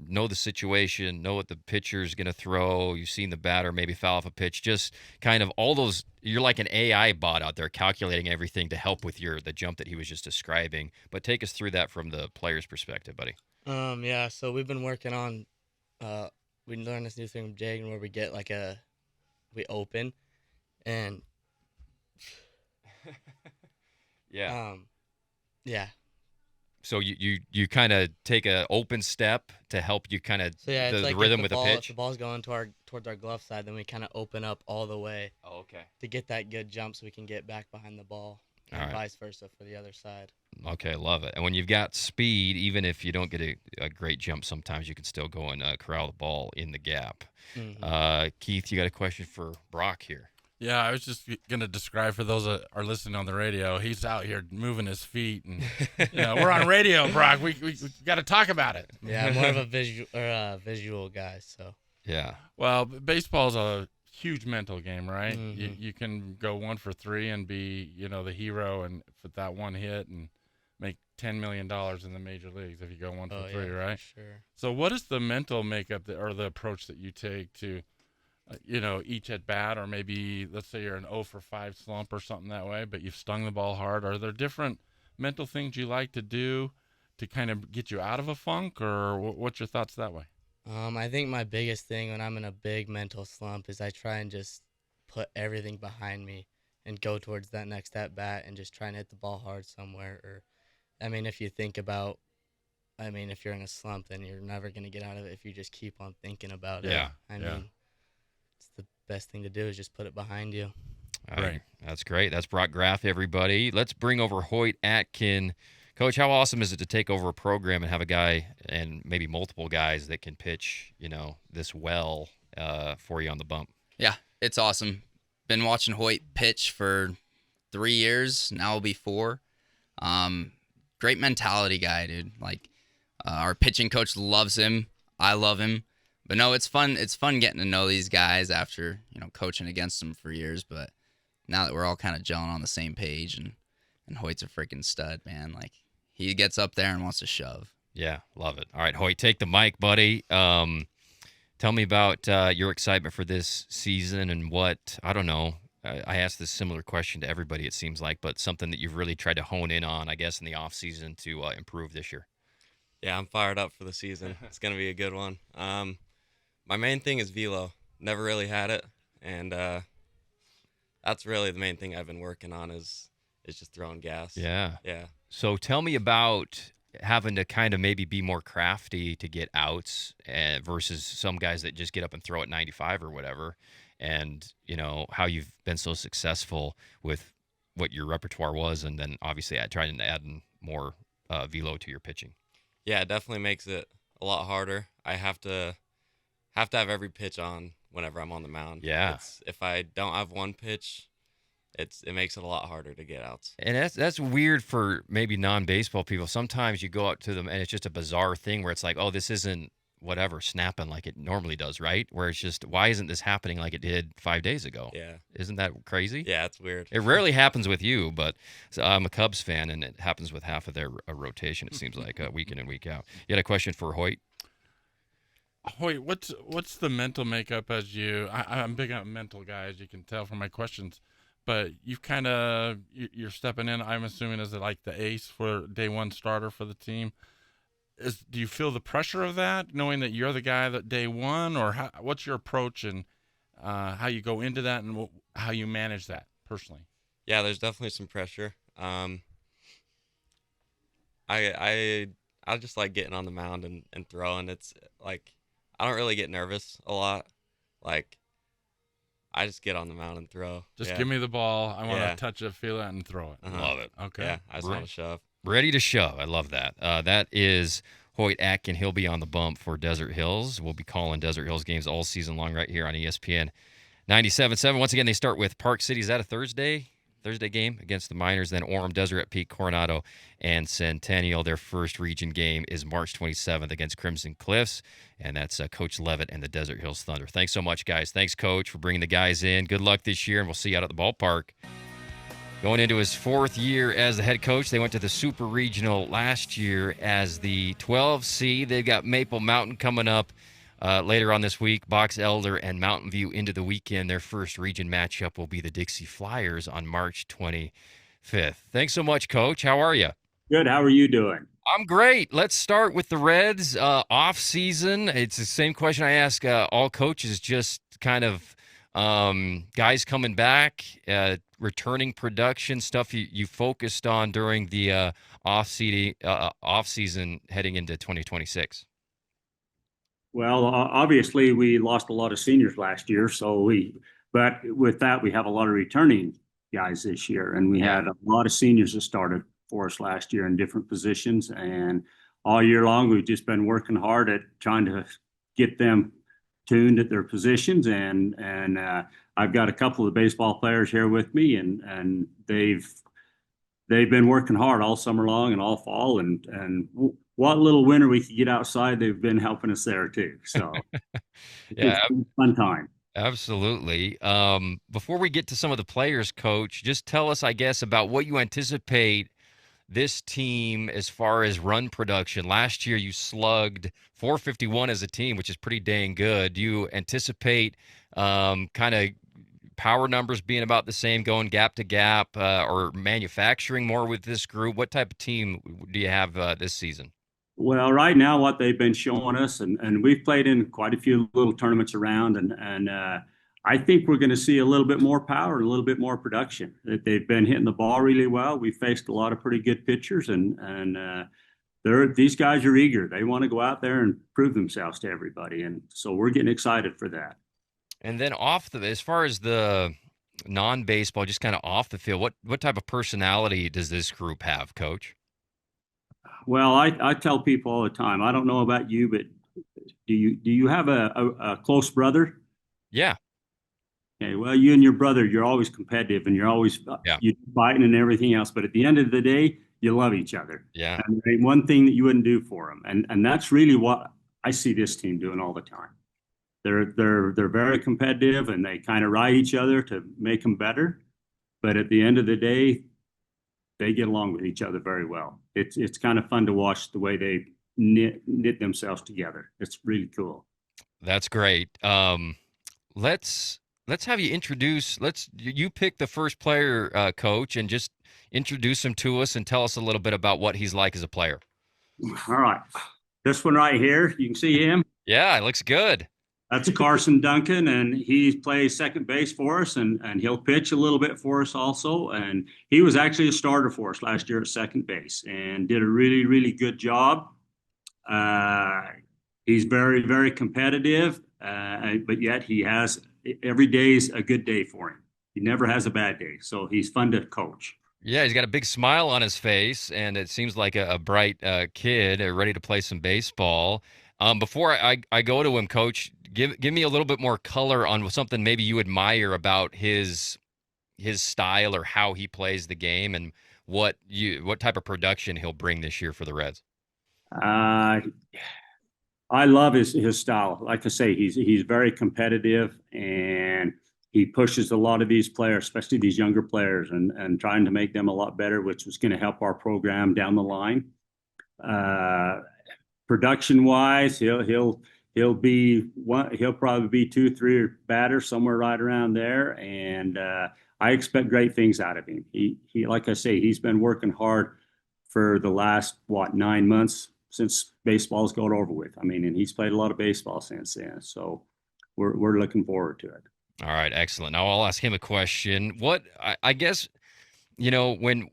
know the situation, know what the pitcher's going to throw. You've seen the batter maybe foul off a pitch, just kind of all those. You're like an AI bot out there calculating everything to help with the jump that he was just describing. But take us through that from the player's perspective, buddy. Yeah, so we've been working on we learned this new thing from Jagan where we open and yeah. Yeah. So you kind of take a open step to help you kind of So yeah, it's the like rhythm if with the the ball, pitch. if the ball's going towards our glove side, then we kind of open up all the way. Oh, okay. To get that good jump, so we can get back behind the ball, and All right. vice versa for the other side. Okay, love it. And when you've got speed, even if you don't get a great jump, sometimes you can still go and corral the ball in the gap. Mhm. Keith, you got a question for Brock here? Yeah, I was just going to describe for those that are listening on the radio. He's out here moving his feet, and we're on radio, Brock. We got to talk about it. Yeah, I'm more of a visual guy, so. Yeah. Well, baseball's a huge mental game, right? Mhm. You can go 1 for 3 and be, the hero and put that one hit and make $10 million in the major leagues if you go 1 for 3, yeah, right? Sure. So what is the mental makeup or the approach that you take to each at bat, or maybe let's say you're an 0 for 5 slump or something that way, but you've stung the ball hard. Are there different mental things you like to do to kind of get you out of a funk, or what's your thoughts that way? I think my biggest thing when I'm in a big mental slump is I try and just put everything behind me and go towards that next at bat and just try and hit the ball hard somewhere. Or, if you think about, if you're in a slump, then you're never going to get out of it if you just keep on thinking about it. Yeah. It's the best thing to do is just put it behind you. All right. That's great. That's Brock Graff, everybody. Let's bring over Hoyt Atkin. Coach, how awesome is it to take over a program and have a guy and maybe multiple guys that can pitch, this well for you on the bump? Yeah, it's awesome. Been watching Hoyt pitch for 3 years. Now it'll be 4. Great mentality guy, dude. Our pitching coach loves him. I love him. But no, it's fun. It's fun getting to know these guys after, coaching against them for years. But now that we're all kind of gelling on the same page, and Hoyt's a freaking stud, man. He gets up there and wants to shove. Yeah, love it. All right, Hoyt, take the mic, buddy. Tell me about your excitement for this season and what, I don't know, I asked this similar question to everybody, it seems like, but something that you've really tried to hone in on, I guess, in the offseason to improve this year. Yeah, I'm fired up for the season. It's going to be a good one. My main thing is velo. Never really had it, and that's really the main thing I've been working on is just throwing gas. Yeah. Yeah. So tell me about having to kind of maybe be more crafty to get outs versus some guys that just get up and throw at 95 or whatever, and how you've been so successful with what your repertoire was, and then obviously trying to add more velo to your pitching. Yeah, it definitely makes it a lot harder. I have to have every pitch on whenever I'm on the mound. Yeah. If I don't have one pitch, it makes it a lot harder to get outs. And that's weird for maybe non-baseball people. Sometimes you go out to them and it's just a bizarre thing where it's like, oh, this isn't whatever snapping like it normally does, right? Where it's just, why isn't this happening like it did 5 days ago? Yeah. Isn't that crazy? Yeah, it's weird. It rarely happens with you, but I'm a Cubs fan, and it happens with half of their rotation, it seems like, week in and week out. You had a question for Hoyt? Hoyt, what's the mental makeup as you? I'm big on mental guy, as you can tell from my questions. But you've you're stepping in, I'm assuming, as like the ace for day one starter for the team. Do you feel the pressure of that, knowing that you're the guy that day one, or what's your approach and how you go into that and how you manage that personally? Yeah, there's definitely some pressure. I just like getting on the mound and throwing. It's like I don't really get nervous a lot. I just get on the mound and throw. Just give me the ball. I want to touch it, feel it, and throw it. Love it. Okay. Yeah, I just want to shove. Ready to shove. I love that. That is Hoyt Atkin. He'll be on the bump for Desert Hills. We'll be calling Desert Hills games all season long right here on ESPN 97.7. Once again, they start with Park City. Is that a Thursday game against the Miners? Then Orem, Deseret Peak, Coronado, and Centennial. Their first region game is March 27th against Crimson Cliffs, and that's Coach Levitt and the Desert Hills Thunder. Thanks so much, guys. Thanks, Coach, for bringing the guys in. Good luck this year, and we'll see you out at the ballpark. Going into his 4th year as the head coach, they went to the Super Regional last year as the 12 seed. They've got Maple Mountain coming up later on this week. Box Elder and Mountain View into the weekend. Their first region matchup will be the Dixie Flyers on March 25th. Thanks so much, Coach. How are you? Good. How are you doing? I'm great. Let's start with the Reds off season. It's the same question I ask all coaches, just kind of guys coming back, returning production, stuff you focused on during the off season heading into 2026. Well, obviously we lost a lot of seniors last year, but with that we have a lot of returning guys this year, and we had a lot of seniors that started for us last year in different positions, and all year long we've just been working hard at trying to get them tuned at their positions, and I've got a couple of baseball players here with me, and they've been working hard all summer long and all fall, and what little winter we could get outside, they've been helping us there too. So it's been a fun time. Absolutely. Before we get to some of the players, Coach, just tell us, I guess, about what you anticipate this team as far as run production? Last year you slugged 451 as a team, which is pretty dang good. Do you anticipate kind of power numbers being about the same, going gap to gap, or manufacturing more with this group? What type of team do you have this season? Well, right now, what they've been showing us, and we've played in quite a few little tournaments around, and I think we're going to see a little bit more power and a little bit more production. They've been hitting the ball really well. We faced a lot of pretty good pitchers, and these guys are eager. They want to go out there and prove themselves to everybody, and so we're getting excited for that. And then as far as the non-baseball, just kind of off the field, what type of personality does this group have, Coach? Well, I tell people all the time, I don't know about you, but do you have a close brother? Yeah. Okay, well, you and your brother, you're always competitive and you're always you're fighting and everything else. But at the end of the day, you love each other. Yeah. And there ain't one thing that you wouldn't do for them. And that's really what I see this team doing all the time. They're very competitive and they kind of ride each other to make them better. But at the end of the day, they get along with each other very well. It's kind of fun to watch the way they knit themselves together. It's really cool. That's great. Let's have you introduce. You pick the first player, Coach, and just introduce him to us and tell us a little bit about what he's like as a player. All right, this one right here, you can see him. Yeah, it looks good. That's Carson Duncan, and he plays second base for us, and he'll pitch a little bit for us also. And he was actually a starter for us last year at second base and did a really, really good job. He's very, very competitive, but yet he has every day's a good day for him. He never has a bad day, so he's fun to coach. Yeah, he's got a big smile on his face, and it seems like a bright kid ready to play some baseball. Before I go to him, Coach, give me a little bit more color on something maybe you admire about his style or how he plays the game, and what type of production he'll bring this year for the Reds. I love his style. Like I say, he's very competitive, and he pushes a lot of these players, especially these younger players, and trying to make them a lot better, which was going to help our program down the line. Production wise, he'll probably be 2-3 batters, somewhere right around there, and I expect great things out of him. He like I say, he's been working hard for the last 9 months since baseball's got over with. I mean, and he's played a lot of baseball since then, so we're looking forward to it. All right, excellent. Now I'll ask him a question. What I guess, when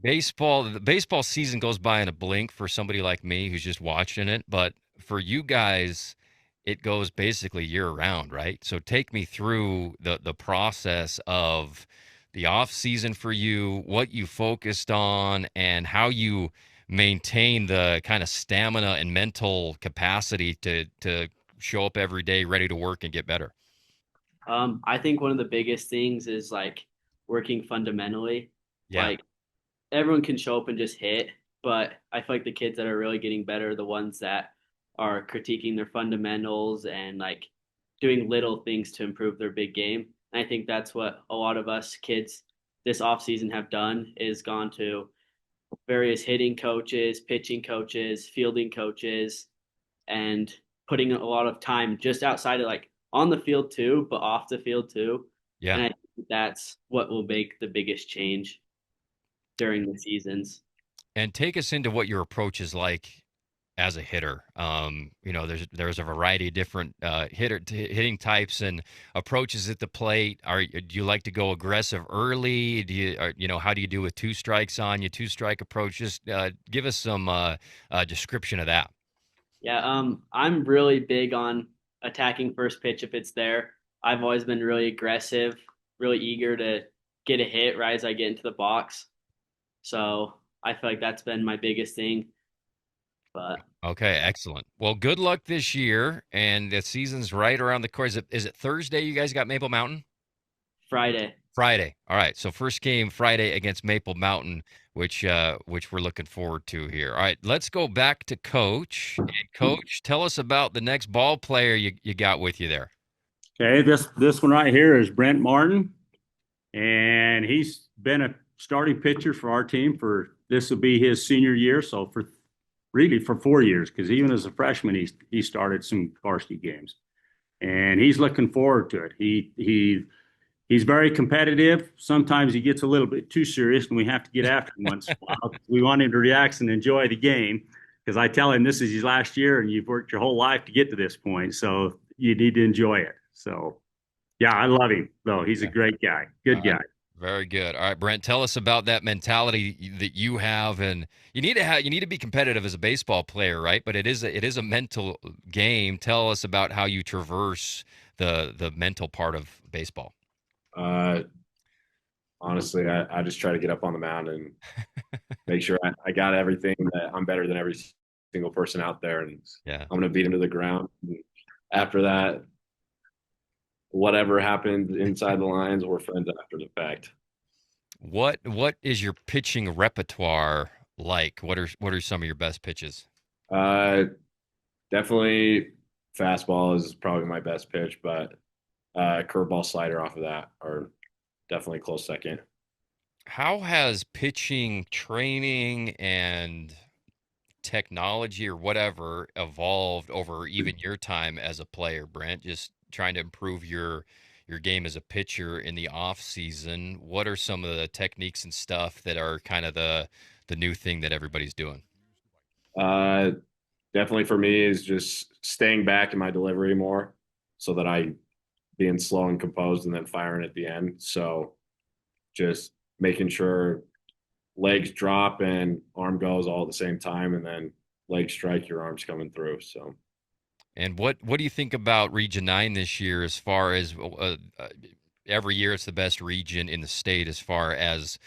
the baseball season goes by in a blink for somebody like me who's just watching it, but for you guys, it goes basically year round, right? So take me through the process of the off season for you, what you focused on, and how you maintain the kind of stamina and mental capacity to show up every day ready to work and get better. I think one of the biggest things is like working fundamentally. Yeah. Like everyone can show up and just hit, but I feel like the kids that are really getting better are the ones that are critiquing their fundamentals and like doing little things to improve their big game. And I think that's what a lot of us kids this offseason have done, is gone to various hitting coaches, pitching coaches, fielding coaches, and putting a lot of time just outside of like on the field too, but off the field too. Yeah. And I think that's what will make the biggest change during the seasons. And take us into what your approach is like as a hitter. There's a variety of different hitting types and approaches at the plate. Do you like to go aggressive early? How do you do with 2 strikes on you, 2-strike approach? Just give us some description of that. Yeah, I'm really big on attacking first pitch if it's there. I've always been really aggressive, really eager to get a hit right as I get into the box. So I feel like that's been my biggest thing. But okay, excellent. Well, good luck this year, and the season's right around the corner. Is it Thursday you guys got Maple Mountain? Friday. All right, so first game Friday against Maple Mountain, which we're looking forward to here. All right, let's go back to Coach. And Coach, tell us about the next ball player you got with you there. Okay, this one right here is Brent Martin, and he's been a starting pitcher for our team for this will be his senior year. So for 4 years, because even as a freshman, he started some varsity games, and he's looking forward to it. He's very competitive. Sometimes he gets a little bit too serious, and we have to get after him once in a while. We want him to relax and enjoy the game, because I tell him this is his last year, and you've worked your whole life to get to this point, so you need to enjoy it. So, yeah, I love him, though. He's a great guy, good guy. Very good. All right, Brent, tell us about that mentality that you have, and you need to be competitive as a baseball player, right? But it is a mental game. Tell us about how you traverse the mental part of baseball. Honestly, I just try to get up on the mound and make sure I got everything, that I'm better than every single person out there, and I'm going to beat him to the ground. And after that, whatever happens inside the lines, we're friends after the fact. What is your pitching repertoire like? What are some of your best pitches? Definitely fastball is probably my best pitch, but curveball, slider off of that are definitely close second. How has pitching training and technology or whatever evolved over even your time as a player, Brent? Just trying to improve your game as a pitcher in the off season. What are some of the techniques and stuff that are kind of the new thing that everybody's doing? Definitely for me is just staying back in my delivery more, so that I being slow and composed and then firing at the end. So just making sure legs drop and arm goes all at the same time, and then leg strike, your arm's coming through. So. And what do you think about Region 9 this year, as far as every year it's the best region in the state as far as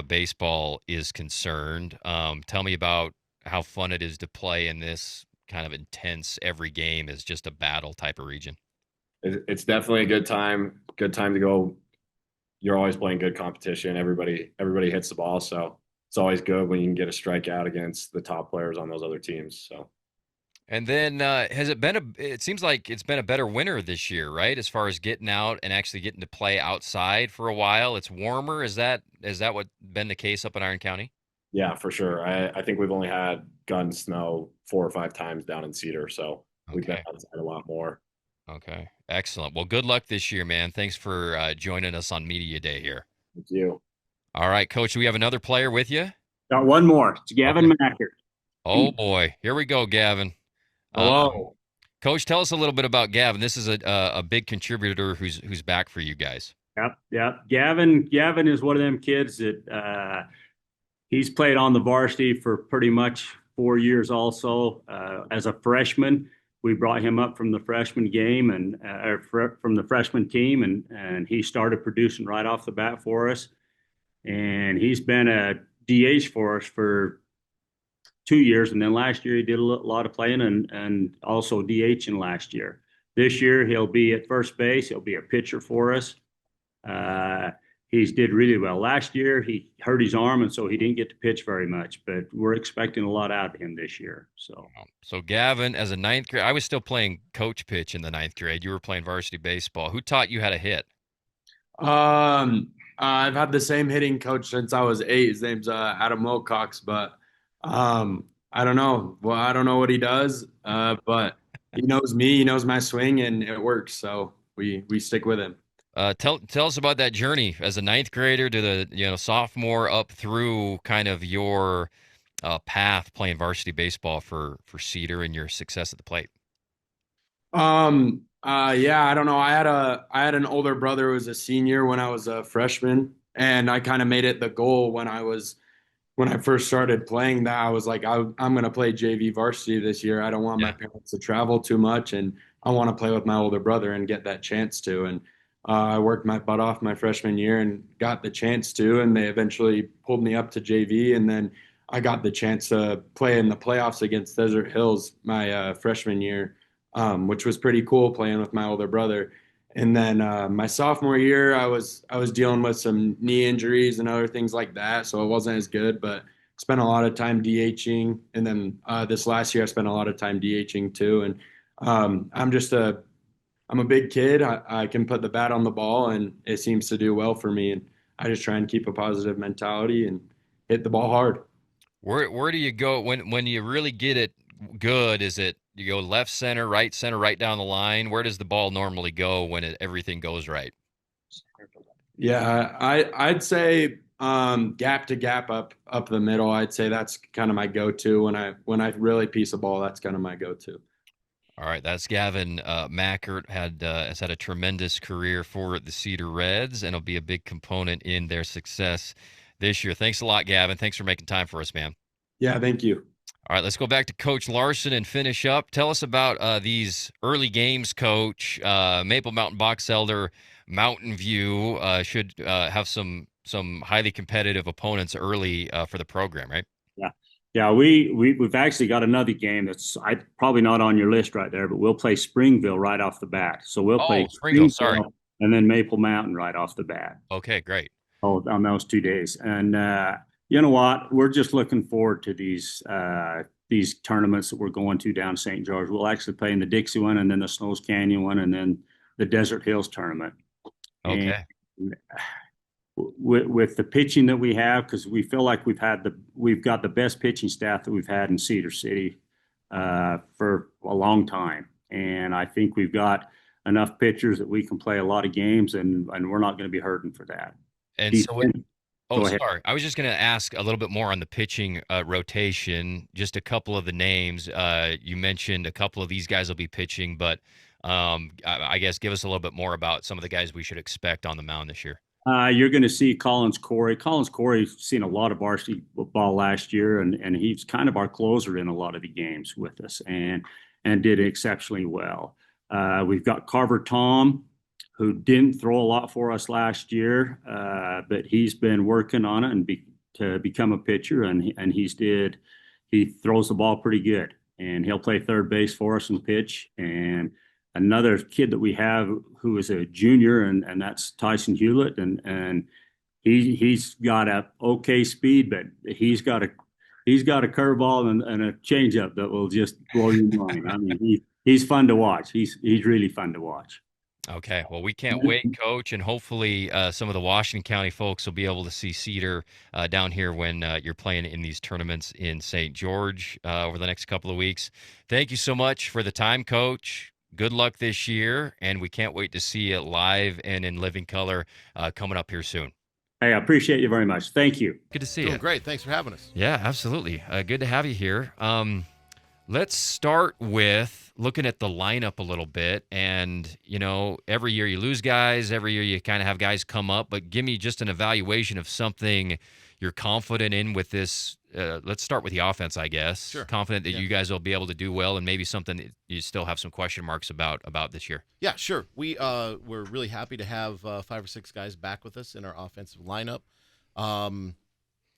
baseball is concerned? Tell me about how fun it is to play in this kind of intense, every game is just a battle type of region. It's definitely a good time to go. You're always playing good competition. Everybody hits the ball. So it's always good when you can get a strikeout against the top players on those other teams. So. And then it seems like it's been a better winter this year, right? As far as getting out and actually getting to play outside for a while. It's warmer. Is that what been the case up in Iron County? Yeah, for sure. I think we've only had gun snow 4 or 5 times down in Cedar. So we've been outside a lot more. Okay. Excellent. Well, good luck this year, man. Thanks for joining us on Media Day here. Thank you. All right, Coach, do we have another player with you? Got one more. It's Gavin Macker. Oh, boy. Here we go, Gavin. Hello. Coach, tell us a little bit about Gavin. This is a big contributor who's back for you guys. Yep. Gavin is one of them kids that he's played on the varsity for pretty much 4 years also. As a freshman, we brought him up from the freshman game and from the freshman team, and he started producing right off the bat for us. And he's been a DH for us for 2 years, and then last year he did a lot of playing and also DHing last year. This year he'll be at first base. He'll be a pitcher for us. He's did really well. Last year he hurt his arm, and so he didn't get to pitch very much, but we're expecting a lot out of him this year. So Gavin, as a ninth grade, I was still playing coach pitch in the ninth grade. You were playing varsity baseball. Who taught you how to hit? I've had the same hitting coach since I was 8. His name's Adam Wilcox, but I don't know. Well, I don't know what he does, but he knows me. He knows my swing, and it works. So we stick with him. Tell us about that journey as a ninth grader to the sophomore up through kind of your path playing varsity baseball for Cedar and your success at the plate. Yeah, I don't know. I had an older brother who was a senior when I was a freshman, and I kind of made it the goal when I first started playing that. I was like, I'm going to play JV varsity this year. I don't want my parents to travel too much, and I want to play with my older brother and get that chance to. And I worked my butt off my freshman year and got the chance to, and they eventually pulled me up to JV, and then I got the chance to play in the playoffs against Desert Hills my freshman year, which was pretty cool playing with my older brother. And then my sophomore year, I was dealing with some knee injuries and other things like that, so it wasn't as good, but spent a lot of time DHing. And then this last year, I spent a lot of time DHing too. And I'm a big kid. I can put the bat on the ball, and it seems to do well for me. And I just try and keep a positive mentality and hit the ball hard. Where do you go when you really get it good? Is it you go left center, right down the line? Where does the ball normally go when everything goes right? Yeah, I'd say gap to gap up the middle. I'd say that's kind of my go-to when I really piece a ball. That's kind of my go-to. All right, that's Gavin Mackert. Has had a tremendous career for the Cedar Reds, and will be a big component in their success this year. Thanks a lot, Gavin. Thanks for making time for us, man. Yeah, thank you. All right, let's go back to Coach Larson and finish up. Tell us about these early games, Coach. Maple Mountain Box Elder, Mountain View should have some highly competitive opponents early for the program, right? Yeah. Yeah, we've actually got another game that's probably not on your list right there, but we'll play Springville right off the bat. So we'll play Springville, sorry. and then Maple Mountain right off the bat. Okay, great. On those 2 days. And you know what? We're just looking forward to these tournaments that we're going to down St. George. We'll actually play in the Dixie one, and then the Snows Canyon one, and then the Desert Hills tournament. Okay. And with the pitching that we have, because we feel like we've got the best pitching staff that we've had in Cedar City for a long time, and I think we've got enough pitchers that we can play a lot of games, and we're not going to be hurting for that. And sorry. I was just going to ask a little bit more on the pitching rotation. Just a couple of the names. You mentioned a couple of these guys will be pitching, but I guess give us a little bit more about some of the guys we should expect on the mound this year. You're going to see Collins Corey. Collins Corey's seen a lot of varsity football last year, and he's kind of our closer in a lot of the games with us, and did exceptionally well. We've got Carver Tom, who didn't throw a lot for us last year, but he's been working on it to become a pitcher, and he throws the ball pretty good, and he'll play third base for us and pitch. And another kid that we have who is a junior, and that's Tyson Hewlett, and he's got a okay speed, but he's got a curveball and a changeup that will just blow your mind. I mean, he's fun to watch. He's really fun to watch. Okay, well, we can't wait, Coach, and hopefully some of the Washington County folks will be able to see Cedar down here when you're playing in these tournaments in St. George over the next couple of weeks. Thank you so much for the time, Coach. Good luck this year, and we can't wait to see you live and in living color coming up here soon. Hey, I appreciate you very much. Thank you. Good to see Doing you. great. Thanks for having us. Yeah, absolutely. Good to have you here. Let's start with looking at the lineup a little bit. And, you know, every year you lose guys. Every year you kind of have guys come up. But give me just an evaluation of something you're confident in with this. Let's start with the offense, I guess. Sure. Confident that you guys will be able to do well, and maybe something that you still have some question marks about this year. Yeah, sure. We're really happy to have 5 or 6 guys back with us in our offensive lineup.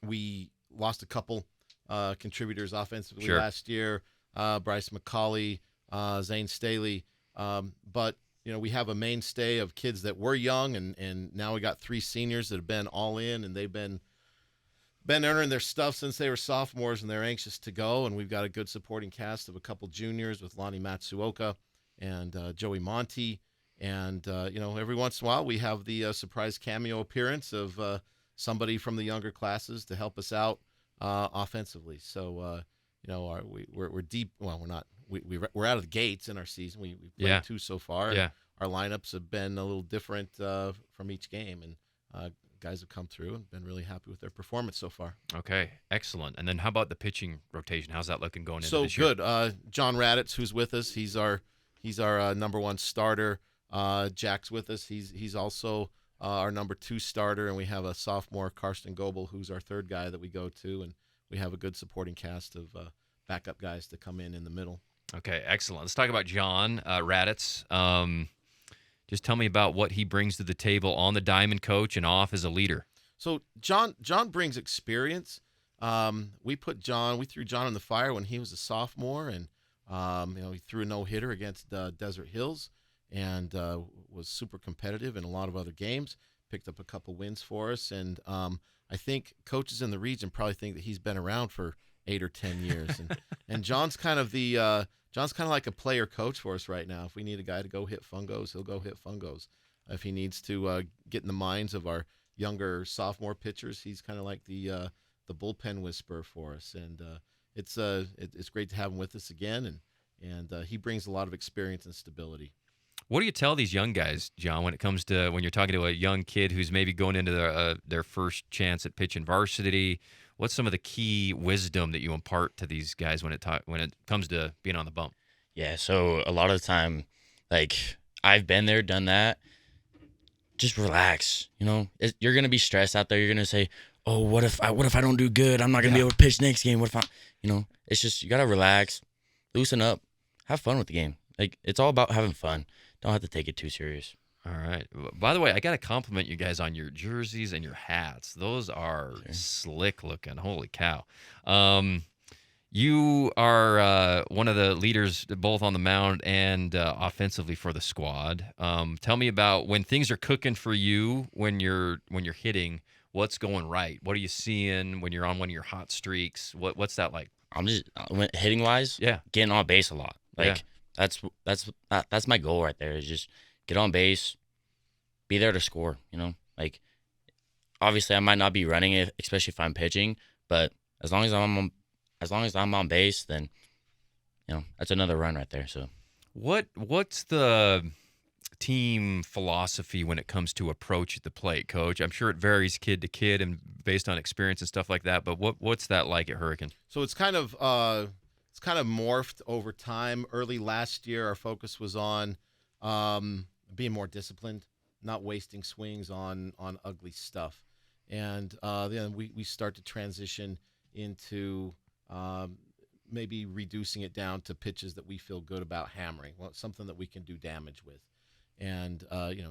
We lost a couple contributors offensively last year. Bryce McCauley, Zane Staley. But, you know, we have a mainstay of kids that were young, and now we got 3 seniors that have been all in, and they've been earning their stuff since they were sophomores, and they're anxious to go. And we've got a good supporting cast of a couple juniors with Lonnie Matsuoka and Joey Monty. And, you know, every once in a while we have the surprise cameo appearance of somebody from the younger classes to help us out offensively. So, you know, we're deep. Well, we're not. We're out of the gates in our season. We played 2 so far. Yeah. Our lineups have been a little different from each game, and guys have come through and been really happy with their performance so far. Okay, excellent. And then how about the pitching rotation? How's that looking going into this year? So good. John Raditz, who's with us, he's our number 1 starter. Jack's with us. He's also our number 2 starter, and we have a sophomore, Karsten Goebel, who's our 3rd guy that we go to, and we have a good supporting cast of backup guys to come in the middle. Okay, excellent. Let's talk about John Raditz. Just tell me about what he brings to the table on the diamond, Coach, and off as a leader. So John brings experience. We threw John in the fire when he was a sophomore, and you know, he threw a no-hitter against Desert Hills, and was super competitive in a lot of other games. Picked up a couple wins for us, and I think coaches in the region probably think that he's been around for 8 or 10 years, and John's kind of like a player coach for us right now. If we need a guy to go hit fungos, he'll go hit fungos. If he needs to get in the minds of our younger sophomore pitchers, he's kind of like the the bullpen whisperer for us, and it's great to have him with us again, and he brings a lot of experience and stability. What do you tell these young guys, John, when it comes to when you're talking to a young kid who's maybe going into their first chance at pitching varsity? What's some of the key wisdom that you impart to these guys when it comes to being on the bump? Yeah, so a lot of the time, like I've been there, done that. Just relax. You're gonna be stressed out there. You're gonna say, "Oh, what if I don't do good? I'm not gonna be able to pitch next game. What if It's just you gotta relax, loosen up, have fun with the game. Like it's all about having fun. Don't have to take it too serious. All right. By the way, I got to compliment you guys on your jerseys and your hats. Those are slick looking. Holy cow. You are one of the leaders both on the mound and offensively for the squad. Tell me about when things are cooking for you, when you're hitting, what's going right? What are you seeing when you're on one of your hot streaks? What's that like? I'm just hitting wise, getting on base a lot. Like that's my goal right there is just get on base, be there to score, Like obviously I might not be running it, especially if I'm pitching, but as long as I'm on base, then that's another run right there. So what's the team philosophy when it comes to approach at the plate, Coach? I'm sure it varies kid to kid and based on experience and stuff like that, but what's that like at Hurricane? So it's kind of morphed over time. Early last year, our focus was on being more disciplined, not wasting swings on ugly stuff. And then we start to transition into maybe reducing it down to pitches that we feel good about hammering. Well, something that we can do damage with. And,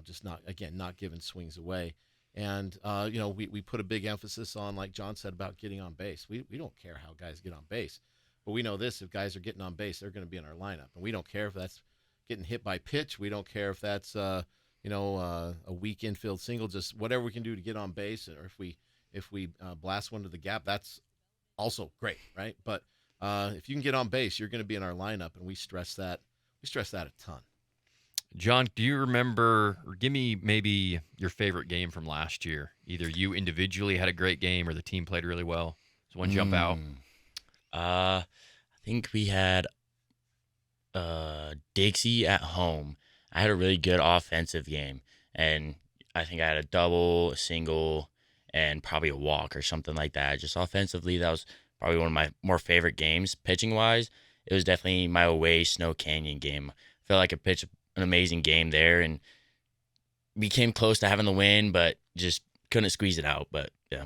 just not giving swings away. And, we put a big emphasis on, like John said, about getting on base. We don't care how guys get on base. But we know this, if guys are getting on base, they're going to be in our lineup. And we don't care if that's getting hit by pitch. We don't care if that's, a weak infield single, just whatever we can do to get on base. Or if we blast one to the gap, that's also great, right? But if you can get on base, you're going to be in our lineup, and we stress that. We stress that a ton. John, do you remember, or give me maybe your favorite game from last year? Either you individually had a great game or the team played really well. Does one jump out? I think we had Dixie at home. I had a really good offensive game, and I think I had a double, a single, and probably a walk or something like that. Just offensively, that was probably one of my more favorite games. Pitching-wise, it was definitely my away Snow Canyon game. I felt like I pitched an amazing game there, and we came close to having the win, but just couldn't squeeze it out. But, yeah.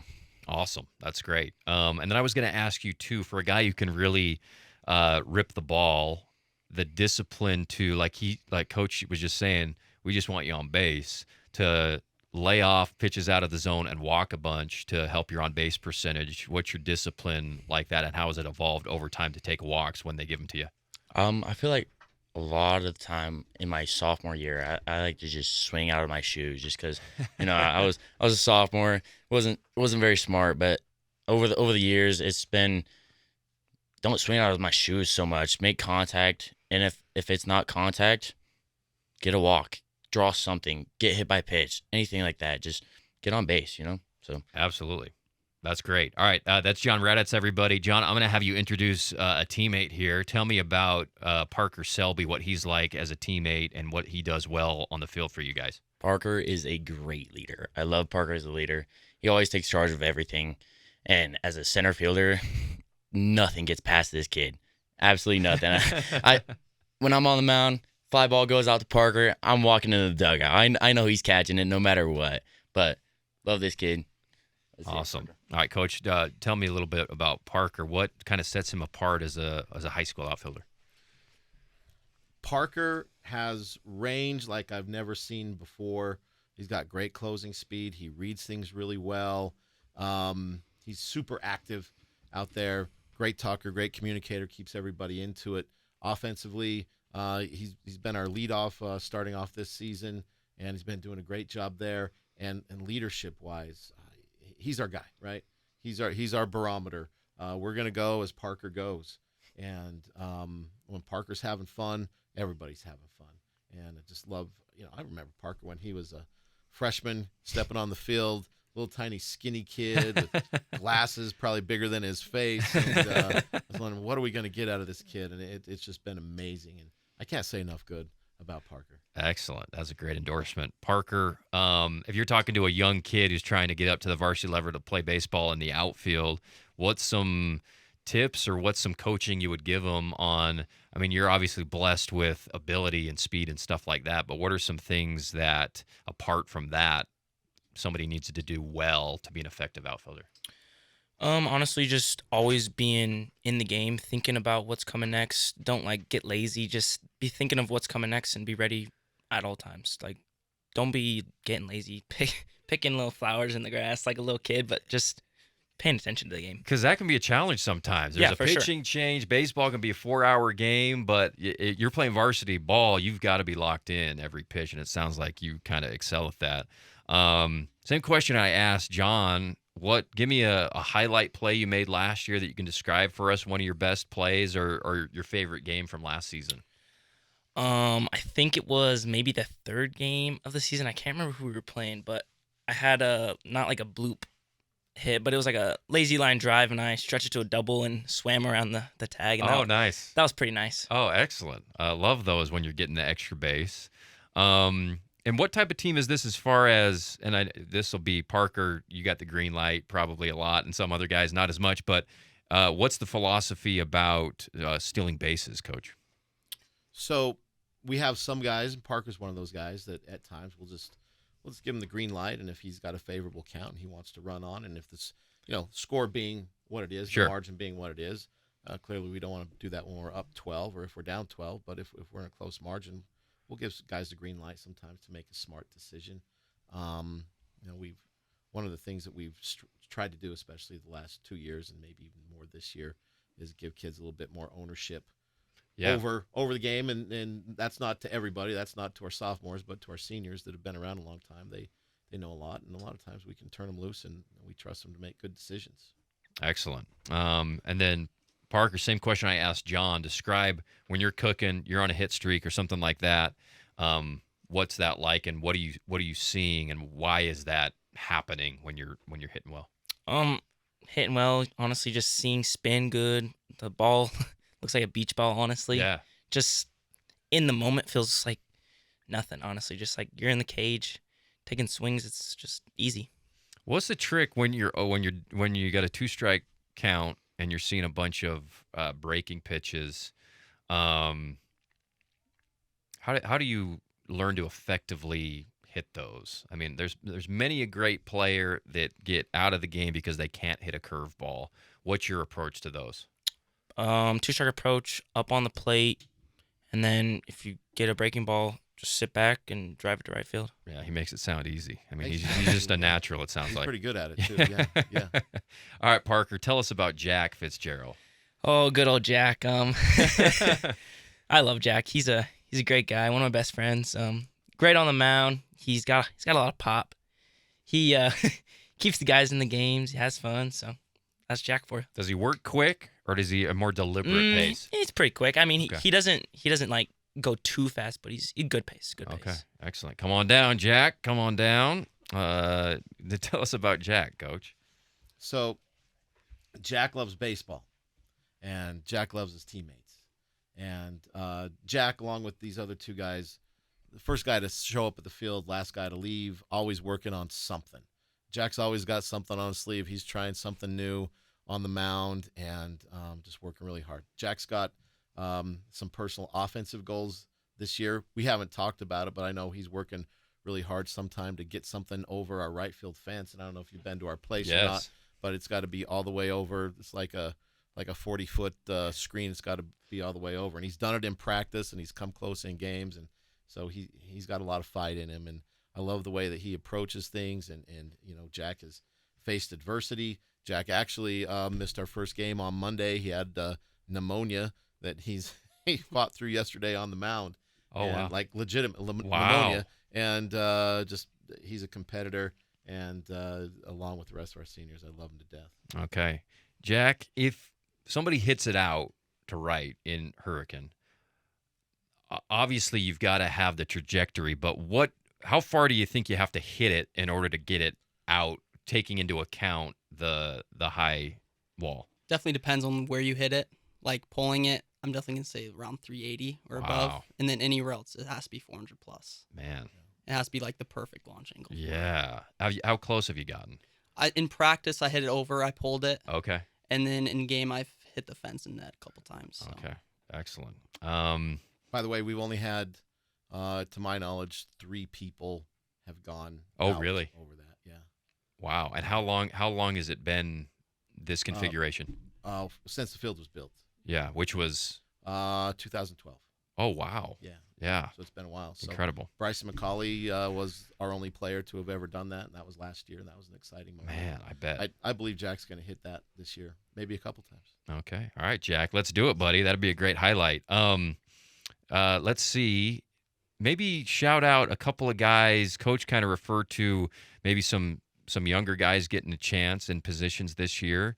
Awesome. That's great. And then I was going to ask you, too, for a guy who can really rip the ball, the discipline to, like Coach was just saying, we just want you on base, to lay off pitches out of the zone and walk a bunch to help your on-base percentage. What's your discipline like that, and how has it evolved over time to take walks when they give them to you? I feel like a lot of the time in my sophomore year, I like to just swing out of my shoes just because, I was a sophomore, wasn't very smart, but over the years, it's been don't swing out of my shoes so much, make contact, and if it's not contact, get a walk, draw something, get hit by pitch, anything like that, just get on base, So absolutely. That's great. All right, that's John Raddatz, everybody. John, I'm going to have you introduce a teammate here. Tell me about Parker Selby, what he's like as a teammate and what he does well on the field for you guys. Parker is a great leader. I love Parker as a leader. He always takes charge of everything. And as a center fielder, nothing gets past this kid. Absolutely nothing. When I'm on the mound, fly ball goes out to Parker, I'm walking in the dugout. I know he's catching it no matter what. But love this kid. Awesome. All right, Coach, tell me a little bit about Parker. What kind of sets him apart as a high school outfielder? Parker has range like I've never seen before. He's got great closing speed. He reads things really well. He's super active out there. Great talker, great communicator, keeps everybody into it. Offensively, he's been our leadoff starting off this season, and he's been doing a great job there. And leadership-wise, he's our guy, right? He's our barometer. We're gonna go as Parker goes, and when Parker's having fun, everybody's having fun. And I just love, I remember Parker when he was a freshman stepping on the field, little tiny skinny kid with glasses probably bigger than his face. And, I was wondering, what are we going to get out of this kid? And it's just been amazing. And I can't say enough good about Parker. Excellent. That's a great endorsement. Parker, if you're talking to a young kid who's trying to get up to the varsity level to play baseball in the outfield, what's some tips or what's some coaching you would give them on? I mean, you're obviously blessed with ability and speed and stuff like that, but what are some things that, apart from that, somebody needs to do well to be an effective outfielder? Honestly, just always being in the game, thinking about what's coming next. Don't get lazy. Just be thinking of what's coming next and be ready at all times. Don't be getting lazy, picking little flowers in the grass like a little kid, but just paying attention to the game. Because that can be a challenge sometimes. There's a for sure. pitching change. Baseball can be a 4-hour game, but you're playing varsity ball. You've got to be locked in every pitch, and it sounds like you kind of excel at that. Same question I asked John. Give me a highlight play you made last year that you can describe for us, one of your best plays or your favorite game from last season. I think it was maybe the third game of the season. I can't remember who we were playing, but I had not like a bloop hit, but it was like a lazy line drive, and I stretched it to a double and swam around the tag. And Nice. That was pretty nice. Oh, excellent. Love those when you're getting the extra base. And what type of team is this as far as, and this will be Parker, you got the green light probably a lot, and some other guys not as much, but what's the philosophy about stealing bases, Coach? So we have some guys, and Parker's one of those guys that at times we'll just give him the green light, and if he's got a favorable count and he wants to run on, and if this, score being what it is, Sure. the margin being what it is, clearly we don't want to do that when we're up 12 or if we're down 12, but if we're in a close margin, we'll give guys the green light sometimes to make a smart decision. One of the things that we've tried to do, especially the last 2 years and maybe even more this year, is give kids a little bit more ownership over the game, and that's not to everybody. That's not to our sophomores, but to our seniors that have been around a long time. They know a lot, and a lot of times we can turn them loose, and we trust them to make good decisions. Excellent. And then Parker, same question I asked John. Describe when you're cooking, you're on a hit streak or something like that. What's that like, and what are you seeing, and why is that happening when you're hitting well? Hitting well, honestly, just seeing spin good. The ball looks like a beach ball, honestly. Yeah. Just in the moment feels like nothing, honestly. Just like you're in the cage, taking swings. It's just easy. What's the trick when you got a 2-strike count and you're seeing a bunch of breaking pitches? How do you learn to effectively hit those? I mean, there's many a great player that get out of the game because they can't hit a curveball. What's your approach to those? 2-strike approach, up on the plate, and then if you get a breaking ball, just sit back and drive it to right field. Yeah, he makes it sound easy. I mean, he's just a natural, it sounds He's like. pretty good at it, too. Yeah. All right, Parker, tell us about Jack Fitzgerald. Oh, good old Jack. I love Jack. He's a great guy. One of my best friends. Great on the mound. He's got a lot of pop. He keeps the guys in the games. He has fun. So that's Jack for you. Does he work quick, or does he a more deliberate pace? He's pretty quick. I mean, Okay. he doesn't like go too fast, but he's good pace. Good pace. Okay, excellent. Come on down, Jack. Come on down. Tell us about Jack, Coach. So Jack loves baseball, and Jack loves his teammates. And Jack, along with these other two guys, the first guy to show up at the field, last guy to leave, always working on something. Jack's always got something on his sleeve. He's trying something new on the mound and just working really hard. Jack's got some personal offensive goals this year. We haven't talked about it, but I know he's working really hard sometime to get something over our right field fence. And I don't know if you've been to our place or not, but it's got to be all the way over. It's like a 40-foot screen. It's got to be all the way over. And he's done it in practice, and he's come close in games. And so he's got a lot of fight in him. And I love the way that he approaches things. And Jack has faced adversity. Jack actually missed our first game on Monday. He had pneumonia that he fought through yesterday on the mound. Oh, wow. Like legitimate pneumonia. And just he's a competitor. And along with the rest of our seniors, I love him to death. Okay. Jack, if somebody hits it out to right in Hurricane, obviously you've got to have the trajectory, but how far do you think you have to hit it in order to get it out taking into account the high wall? Definitely depends on where you hit it. Like pulling it, I'm definitely gonna say around 380 or above, Wow. and then anywhere else it has to be 400 plus. Man. It has to be like the perfect launch angle. Yeah. How close have you gotten? In practice, I hit it over. I pulled it. Okay. And then in game, I've hit the fence and net a couple times. So. Okay. Excellent. By the way, we've only had, to my knowledge, 3 people have gone. Oh, out really? Over that, yeah. Wow. And how long has it been this configuration? Since the field was built. Yeah, which was 2012. Oh, wow. Yeah. Yeah. So it's been a while. So Incredible. Bryson McCauley was our only player to have ever done that, and that was last year, and that was an exciting moment. Man, I bet. I believe Jack's going to hit that this year, maybe a couple times. Okay. All right, Jack. Let's do it, buddy. That'd be a great highlight. Let's see. Maybe shout out a couple of guys. Coach kind of referred to maybe some younger guys getting a chance in positions this year.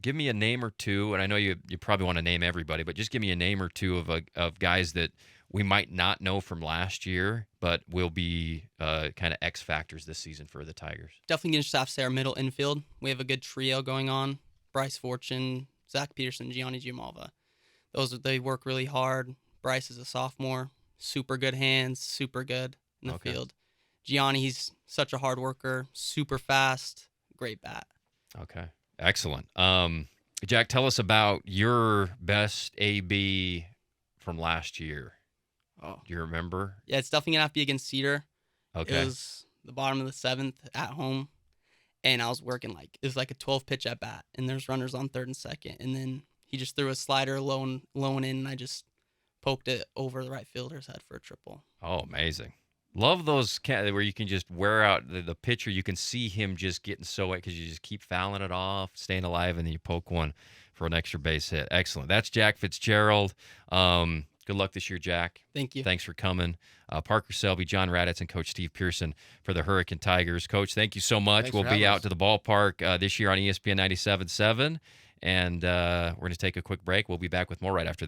Give me a name or two, and I know you probably want to name everybody, but just give me a name or two of guys that we might not know from last year, but will be kind of X factors this season for the Tigers. Definitely going to have to say our middle infield. We have a good trio going on. Bryce Fortune, Zach Peterson, Gianni Giamalva. They work really hard. Bryce is a sophomore. Super good hands, super good in the field. Gianni, he's such a hard worker, super fast, great bat. Okay. Excellent. Jack, tell us about your best AB from last year. Oh. Do you remember? Yeah, it's definitely going to have to be against Cedar. Okay. It was the bottom of the 7th at home, and I was working it was like a 12-pitch at bat, and there's runners on third and second, and then he just threw a slider low and in, and I just poked it over the right fielder's head for a triple. Oh, amazing. Love those where you can just wear out the pitcher. You can see him just getting so wet because you just keep fouling it off, staying alive, and then you poke one for an extra base hit. Excellent. That's Jack Fitzgerald. Good luck this year, Jack. Thank you. Thanks for coming. Parker Selby, John Raditz, and Coach Steve Pearson for the Hurricane Tigers. Coach, thank you so much. Thanks We'll for be having out us. to the ballpark this year on ESPN 97.7, and we're going to take a quick break. We'll be back with more right after this.